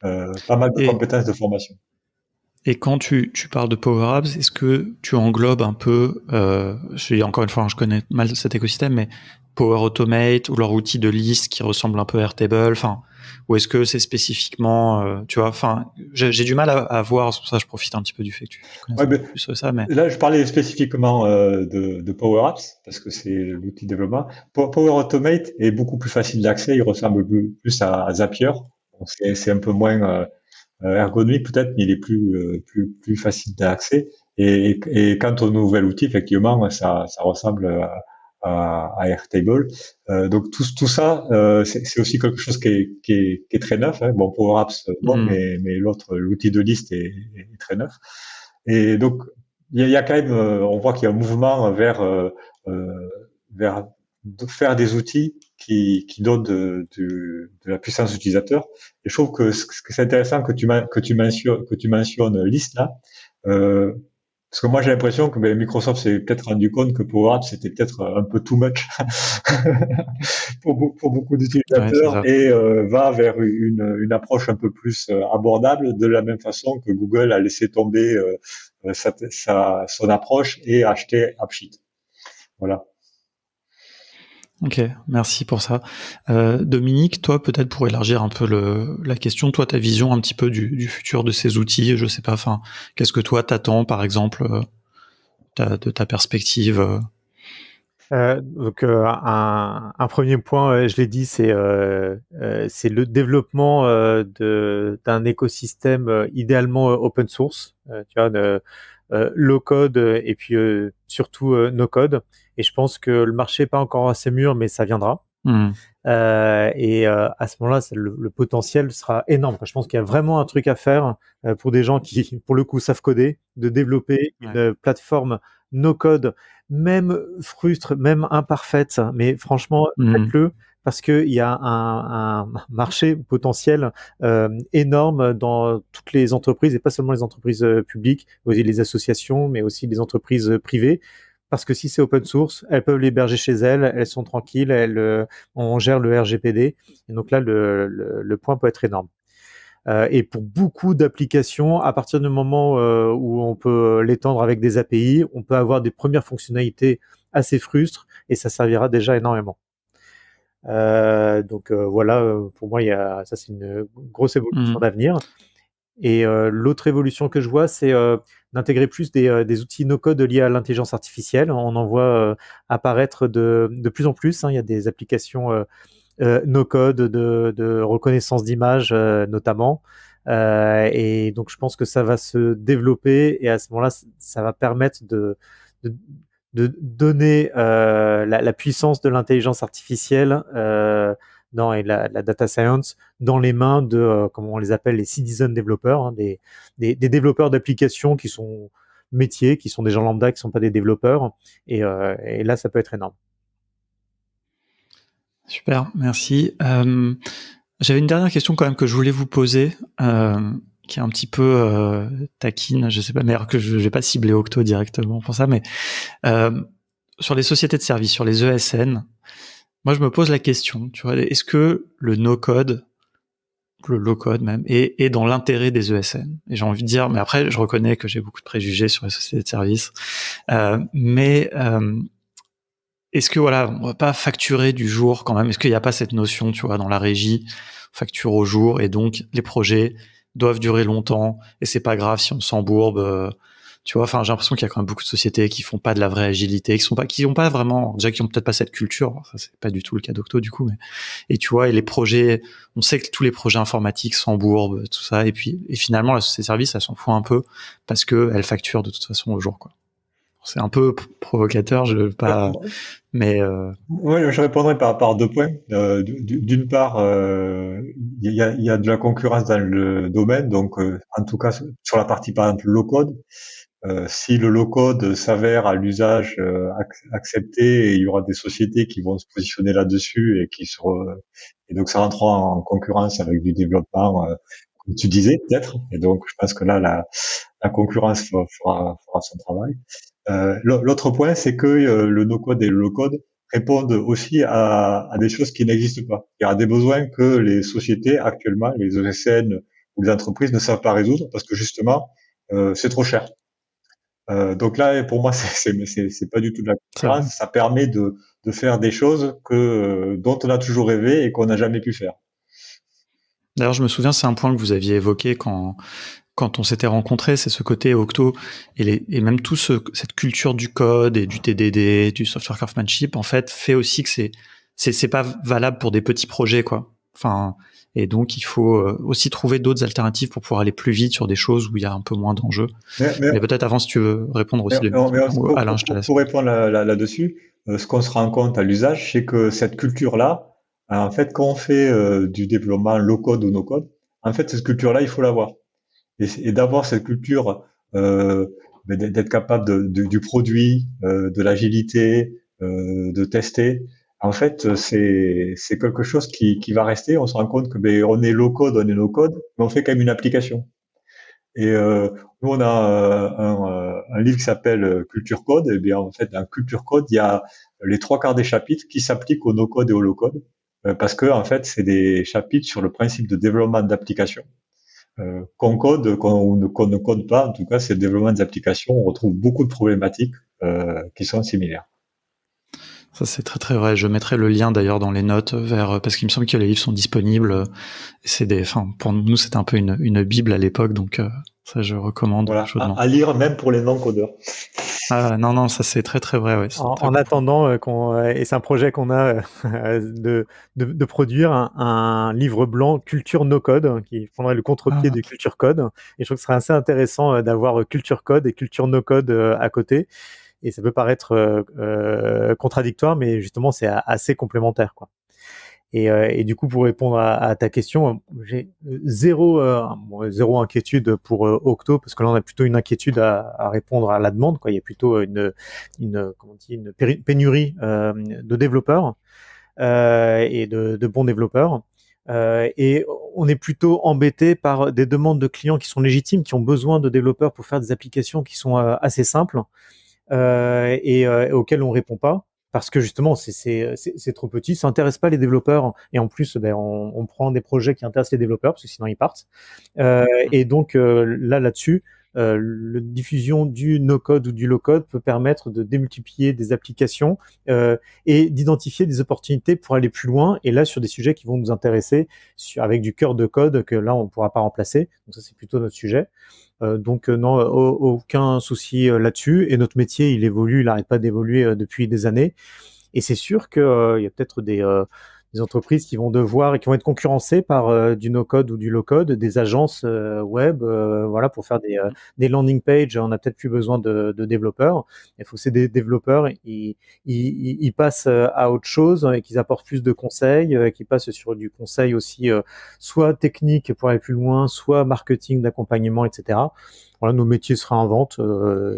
de Et, compétences de formation. et quand tu parles de Power Apps, est-ce que tu englobes un peu, encore une fois, je connais mal cet écosystème, mais Power Automate ou leur outil de liste qui ressemble un peu à Airtable, enfin, ou est-ce que c'est spécifiquement, tu vois, enfin, j'ai du mal à voir, c'est pour ça que je profite un petit peu du fait que tu connaisses Ouais, un peu ben, plus ça, mais. là, je parlais spécifiquement de Power Apps parce que c'est l'outil de développement. Power Automate est beaucoup plus facile d'accès. Il ressemble plus à Zapier. Donc, c'est un peu moins ergonomique peut-être, mais il est plus facile d'accès. Et quant au nouvel outil, effectivement, ça ressemble à Airtable. Donc tout ça, c'est aussi quelque chose qui est très neuf. Hein. Bon, Power Apps, bon, Hmm. mais l'outil de liste est très neuf. Et donc, il y a quand même, on voit qu'il y a un mouvement euh, vers de faire des outils qui donnent de la puissance utilisateur. Et je trouve que c'est intéressant que tu mentionnes liste là, euh, parce que moi j'ai l'impression que Microsoft s'est peut-être rendu compte que Power Apps c'était peut-être un peu too much pour beaucoup Ouais, c'est d'utilisateurs ça. et va vers une approche un peu plus abordable, de la même façon que Google a laissé tomber son approche et acheté AppSheet. Voilà. Ok, merci pour ça. Dominique, toi, peut-être pour élargir un peu la question, toi, ta vision un petit peu du futur de ces outils, je sais pas, enfin, qu'est-ce que toi t'attends, par exemple, de ta perspective Donc un premier point, je l'ai dit, c'est le développement d'un écosystème idéalement open source, tu vois, low code et puis surtout no code. Et je pense que le marché n'est pas encore assez mûr, mais ça viendra. Hmm. Et à ce moment-là, le potentiel sera énorme. Je pense qu'il y a vraiment un truc à faire pour des gens qui, pour le coup, savent coder, de développer Ouais. une plateforme no-code, même frustre, même imparfaite, mais franchement, Hmm. faites-le parce qu'il y a un marché potentiel énorme dans toutes les entreprises, et pas seulement les entreprises publiques, aussi les associations, mais aussi les entreprises privées. Parce que si c'est open source, elles peuvent l'héberger chez elles, elles sont tranquilles, on gère le RGPD. Et donc là, le point peut être énorme. Et pour beaucoup d'applications, à partir du moment où on peut l'étendre avec des API, on peut avoir des premières fonctionnalités assez frustres et ça servira déjà énormément. Donc voilà, pour moi, ça c'est une grosse évolution Hmm. d'avenir. Et l'autre évolution que je vois, c'est d'intégrer plus des outils no-code liés à l'intelligence artificielle. On en voit apparaître de plus en plus. Hein. Il y a des applications no-code de reconnaissance d'images notamment. Et donc, je pense que ça va se développer et à ce moment-là, ça va permettre de, de donner la puissance de l'intelligence artificielle et la data science dans les mains de, comment on les appelle, les citizen développeurs, hein, des développeurs d'applications qui sont métiers, qui sont des gens lambda, qui ne sont pas des développeurs. Et là, ça peut être énorme. Super, merci. J'avais une dernière question quand même que je voulais vous poser, qui est un petit peu taquine, je sais pas, mais alors que je vais pas cibler Octo directement pour ça, mais sur les sociétés de services, sur les ESN, moi je me pose la question, tu vois, est-ce que le no-code, le low-code même, est dans l'intérêt des ESN? Et j'ai envie de dire, mais après je reconnais que j'ai beaucoup de préjugés sur les sociétés de services, mais est-ce que voilà, on va pas facturer du jour quand même? Est-ce qu'il n'y a pas cette notion, tu vois, dans la régie, on facture au jour et donc les projets doivent durer longtemps et c'est pas grave si on s'embourbe. Tu vois, enfin, j'ai l'impression qu'il y a quand même beaucoup de sociétés qui font pas de la vraie agilité, qui ont pas vraiment, déjà qui ont peut-être pas cette culture. Ça c'est pas du tout le cas d'Octo du coup, mais et tu vois, et les projets, on sait que tous les projets informatiques s'embourbent, tout ça, et puis et finalement la société de service, elle s'en fout un peu parce que elle facture de toute façon au jour, quoi. C'est un peu provocateur, je veux pas, mais Oui, je répondrai par deux points. D'une part, il y a de la concurrence dans le domaine, donc en tout cas sur la partie par exemple low code, si le low code s'avère à l'usage accepté, et il y aura des sociétés qui vont se positionner là-dessus et donc ça rentrera en concurrence avec du développement, comme tu disais peut-être. Et donc je pense que là la concurrence fera son travail. L'autre point, c'est que le no-code et le low-code répondent aussi à des choses qui n'existent pas. Il y a des besoins que les sociétés actuellement, les ESN ou les entreprises ne savent pas résoudre parce que justement, c'est trop cher. Donc là, pour moi, c'est pas du tout de la C'est vrai. concurrence. Ça permet de faire des choses dont on a toujours rêvé et qu'on n'a jamais pu faire. D'ailleurs, je me souviens, c'est un point que vous aviez évoqué quand on s'était rencontrés, c'est ce côté Octo et même cette culture du code et du TDD, du software craftsmanship, en fait, fait aussi que c'est pas valable pour des petits projets, quoi. Enfin, et donc il faut aussi trouver d'autres alternatives pour pouvoir aller plus vite sur des choses où il y a un peu moins d'enjeux. Mais peut-être avant, si tu veux répondre aussi, ou Alain, je te laisse. Pour répondre là-dessus, ce qu'on se rend compte à l'usage, c'est que cette culture-là, en fait, quand on fait du développement low-code ou no-code, en fait, cette culture-là, il faut l'avoir. Et d'avoir cette culture, euh, d'être capable du produit, de l'agilité, de tester. En fait, c'est quelque chose qui va rester. On se rend compte que on est low code, on est no code, mais on fait quand même une application. Et nous, on a un livre qui s'appelle Culture Code. Et bien, en fait, dans Culture Code, il y a les trois quarts des chapitres qui s'appliquent au no code et au low code, parce que en fait, c'est des chapitres sur le principe de développement d'application qu'on code, qu'on ne code pas. En tout cas, c'est le développement des applications. On retrouve beaucoup de problématiques qui sont similaires. Ça, c'est très très vrai. Je mettrai le lien d'ailleurs dans les notes parce qu'il me semble que les livres sont disponibles. Pour nous, c'était un peu une bible à l'époque, donc ça, je recommande Voilà, chaudement. à lire même pour les non-codeurs. Ah non, ça c'est très très vrai. Ouais, En attendant, et c'est un projet qu'on a de produire un livre blanc Culture No Code qui prendrait le contre-pied de Culture Code. Et je trouve que ce serait assez intéressant d'avoir Culture Code et Culture No Code à côté. Et ça peut paraître contradictoire, mais justement, c'est assez complémentaire, quoi. Et du coup, pour répondre à ta question, j'ai zéro inquiétude pour Octo, parce que là, on a plutôt une inquiétude à répondre à la demande, quoi. Il y a plutôt une pénurie de développeurs et de bons développeurs. Et on est plutôt embêté par des demandes de clients qui sont légitimes, qui ont besoin de développeurs pour faire des applications qui sont assez simples et auxquelles on répond pas. Parce que justement, c'est trop petit, ça intéresse pas les développeurs. Et en plus, on prend des projets qui intéressent les développeurs, parce que sinon ils partent. Et donc là-dessus, la diffusion du no-code ou du low-code peut permettre de démultiplier des applications et d'identifier des opportunités pour aller plus loin. Et là, sur des sujets qui vont nous intéresser, avec du cœur de code que là, on ne pourra pas remplacer. Donc ça, c'est plutôt notre sujet. Donc non, aucun souci là-dessus. Et notre métier, il évolue, il n'arrête pas d'évoluer depuis des années. Et c'est sûr qu'il y a peut-être des entreprises qui vont devoir et qui vont être concurrencées par du no-code ou du low-code, des agences web, voilà, pour faire des landing pages. On n'a peut-être plus besoin de développeurs. Il faut que ces développeurs, ils passent à autre chose et qu'ils apportent plus de conseils, qu'ils passent sur du conseil aussi, soit technique pour aller plus loin, soit marketing, d'accompagnement, etc. Voilà, nos métiers se réinventent.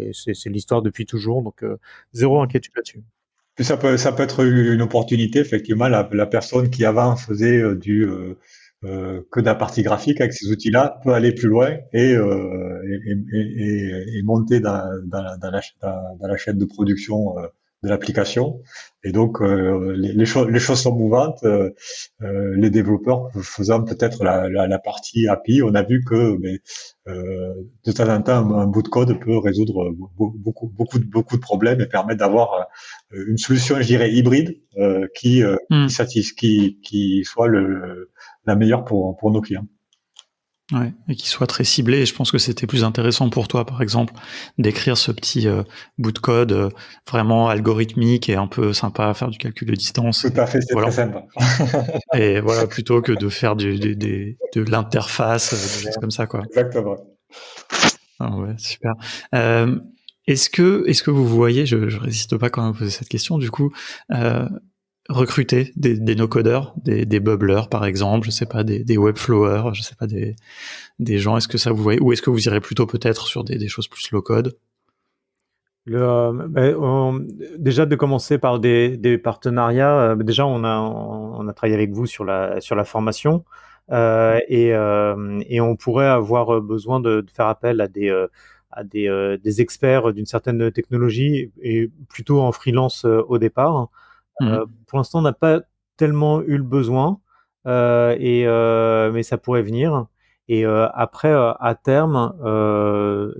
Et c'est l'histoire depuis toujours, donc zéro inquiétude là-dessus. Puis ça peut être une opportunité, effectivement. La personne qui avant faisait que de la partie graphique avec ces outils-là peut aller plus loin et monter dans la chaîne de production de l'application. Et donc les choses sont mouvantes. Les développeurs faisant peut-être la partie API, on a vu que de temps en temps un bout de code peut résoudre beaucoup de problèmes et permettre d'avoir une solution, je dirais, hybride qui soit la meilleure pour nos clients. Ouais, et qui soit très ciblé. Et je pense que c'était plus intéressant pour toi, par exemple, d'écrire ce petit bout de code vraiment algorithmique et un peu sympa à faire du calcul de distance. Tout à fait, c'est très sympa. Et voilà, plutôt que de faire de l'interface, des choses comme ça, quoi. Exactement. Ah ouais, super. Est-ce que vous voyez, je résiste pas quand même à poser cette question, du coup, recruter des no-codeurs, des bubblers par exemple, je sais pas, des webflowers, je sais pas, des gens, est-ce que ça vous voyez, ou est-ce que vous irez plutôt peut-être sur des choses plus low-code? Déjà de commencer par des partenariats. Déjà, on a travaillé avec vous sur la formation et on pourrait avoir besoin de faire appel à des experts d'une certaine technologie et plutôt en freelance au départ. Pour l'instant, on n'a pas tellement eu le besoin, mais ça pourrait venir. Et après, à terme,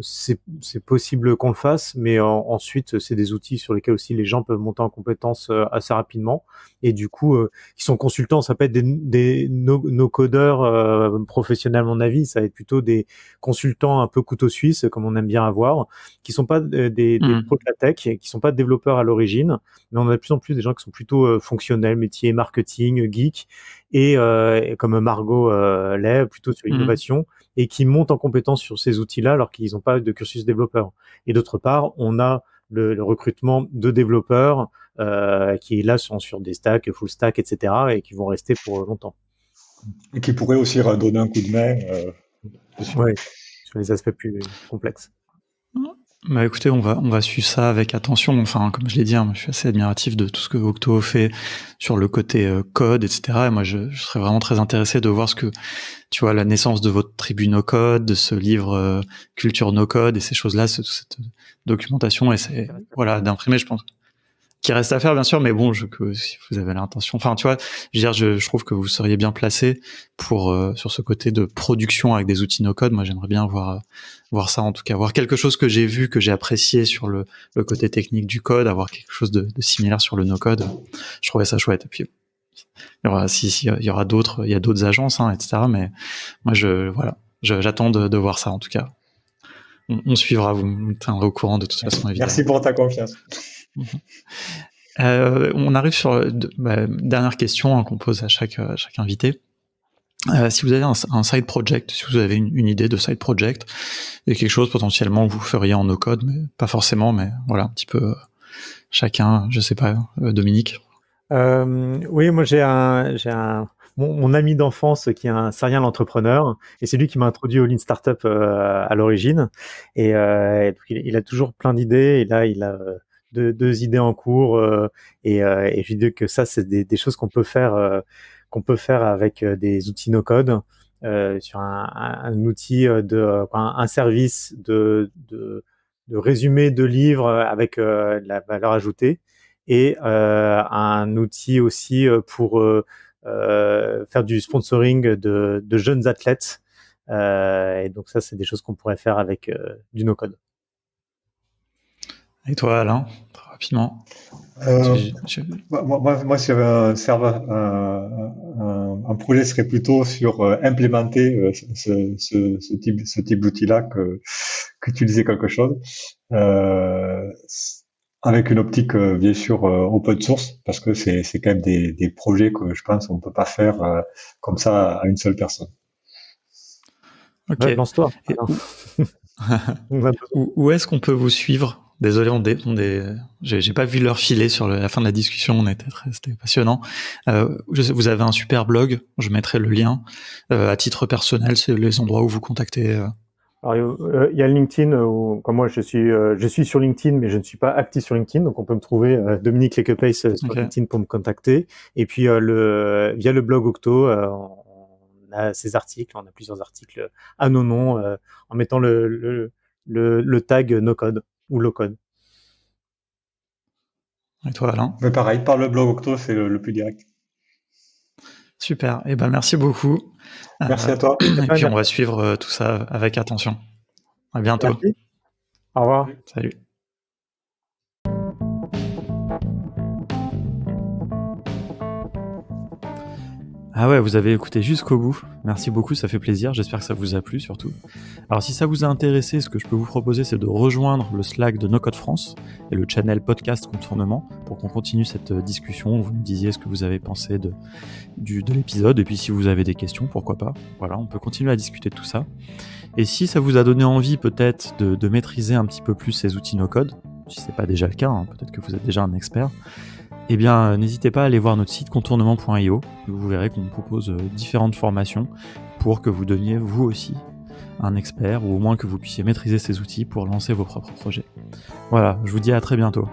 c'est possible qu'on le fasse, mais ensuite, c'est des outils sur lesquels aussi les gens peuvent monter en compétences assez rapidement. Et du coup, qui sont consultants, ça peut être des no-codeurs professionnels, à mon avis. Ça va être plutôt des consultants un peu couteau suisse, comme on aime bien avoir, qui sont pas des pros de la tech, qui sont pas développeurs à l'origine, mais on a de plus en plus des gens qui sont plutôt fonctionnels, métiers, marketing, geek, et comme Margot l'est, plutôt sur l'innovation, et qui montent en compétence sur ces outils-là alors qu'ils n'ont pas de cursus développeur. Et d'autre part, on a le recrutement de développeurs qui là sont sur des stacks, full stack, etc., et qui vont rester pour longtemps. Et qui pourraient aussi redonner un coup de main ouais, sur les aspects plus complexes. Bah écoutez, on va suivre ça avec attention. Enfin, comme je l'ai dit, hein, je suis assez admiratif de tout ce que Octo fait sur le côté code, etc. Et moi, je serais vraiment très intéressé de voir tu vois, la naissance de votre tribu no code, de ce livre Culture no code et ces choses-là, cette documentation, et c'est voilà, d'imprimer, je pense. Qui reste à faire, bien sûr, mais bon, si vous avez l'intention, enfin, tu vois, je trouve que vous seriez bien placé pour sur ce côté de production avec des outils no-code. Moi, j'aimerais bien voir ça, en tout cas, voir quelque chose que j'ai vu, que j'ai apprécié sur le côté technique du code, avoir quelque chose de similaire sur le no-code. Je trouvais ça chouette. Et puis, il y aura d'autres, il y a d'autres agences, hein, etc. Mais moi, j'attends de voir ça, en tout cas. On suivra, vous me tiendrez au courant de toute façon, évidemment. Merci pour ta confiance. On arrive sur dernière question qu'on pose à chaque invité. Si vous avez un side project, si vous avez une idée de side project et quelque chose potentiellement que vous feriez en no-code, mais pas forcément, mais voilà, un petit peu chacun, je sais pas, Dominique. Oui, moi j'ai mon ami d'enfance qui est un serial entrepreneur, et c'est lui qui m'a introduit au Lean Startup à l'origine, et donc il a toujours plein d'idées, et là il a deux idées en cours, et je lui dis que ça c'est des choses qu'on peut faire avec des outils no code, sur un outil un service de résumé de livres avec la valeur ajoutée, et un outil aussi pour faire du sponsoring de jeunes athlètes, et donc ça c'est des choses qu'on pourrait faire avec du no code. Et toi, Alain, très rapidement? Moi, si j'avais un projet serait plutôt sur implémenter ce type d'outil-là que tu disais quelque chose, avec une optique bien sûr open source, parce que c'est quand même des projets que je pense on peut pas faire comme ça à une seule personne. Ok. Ouais, lance-toi. Où est-ce qu'on peut vous suivre? Désolé, j'ai pas vu l'heure filer sur la fin de la discussion, c'était passionnant. Vous avez un super blog, je mettrai le lien. À titre personnel, c'est les endroits où vous contactez. Alors, il y a LinkedIn, où, comme moi je suis sur LinkedIn, mais je ne suis pas actif sur LinkedIn, donc on peut me trouver Dominique Lequepace sur LinkedIn pour me contacter. Et puis via le blog Octo, on a ces articles, on a plusieurs articles à nos noms, en mettant le tag no code ou low code. Et toi, Alain? Mais pareil, par le blog Octo, c'est le plus direct. Super. Eh ben, merci beaucoup. Merci à toi. Et puis, on va suivre tout ça avec attention. À bientôt. Merci. Au revoir. Salut. Ah ouais, vous avez écouté jusqu'au bout. Merci beaucoup, ça fait plaisir. J'espère que ça vous a plu surtout. Alors si ça vous a intéressé, ce que je peux vous proposer, c'est de rejoindre le Slack de No Code France et le channel Podcast Contournement pour qu'on continue cette discussion. Vous me disiez ce que vous avez pensé de l'épisode, et puis si vous avez des questions, pourquoi pas. Voilà, on peut continuer à discuter de tout ça. Et si ça vous a donné envie peut-être de maîtriser un petit peu plus ces outils No Code, si c'est pas déjà le cas, hein, peut-être que vous êtes déjà un expert, eh bien, n'hésitez pas à aller voir notre site contournement.io. Vous verrez qu'on propose différentes formations pour que vous deveniez vous aussi un expert, ou au moins que vous puissiez maîtriser ces outils pour lancer vos propres projets. Voilà, je vous dis à très bientôt.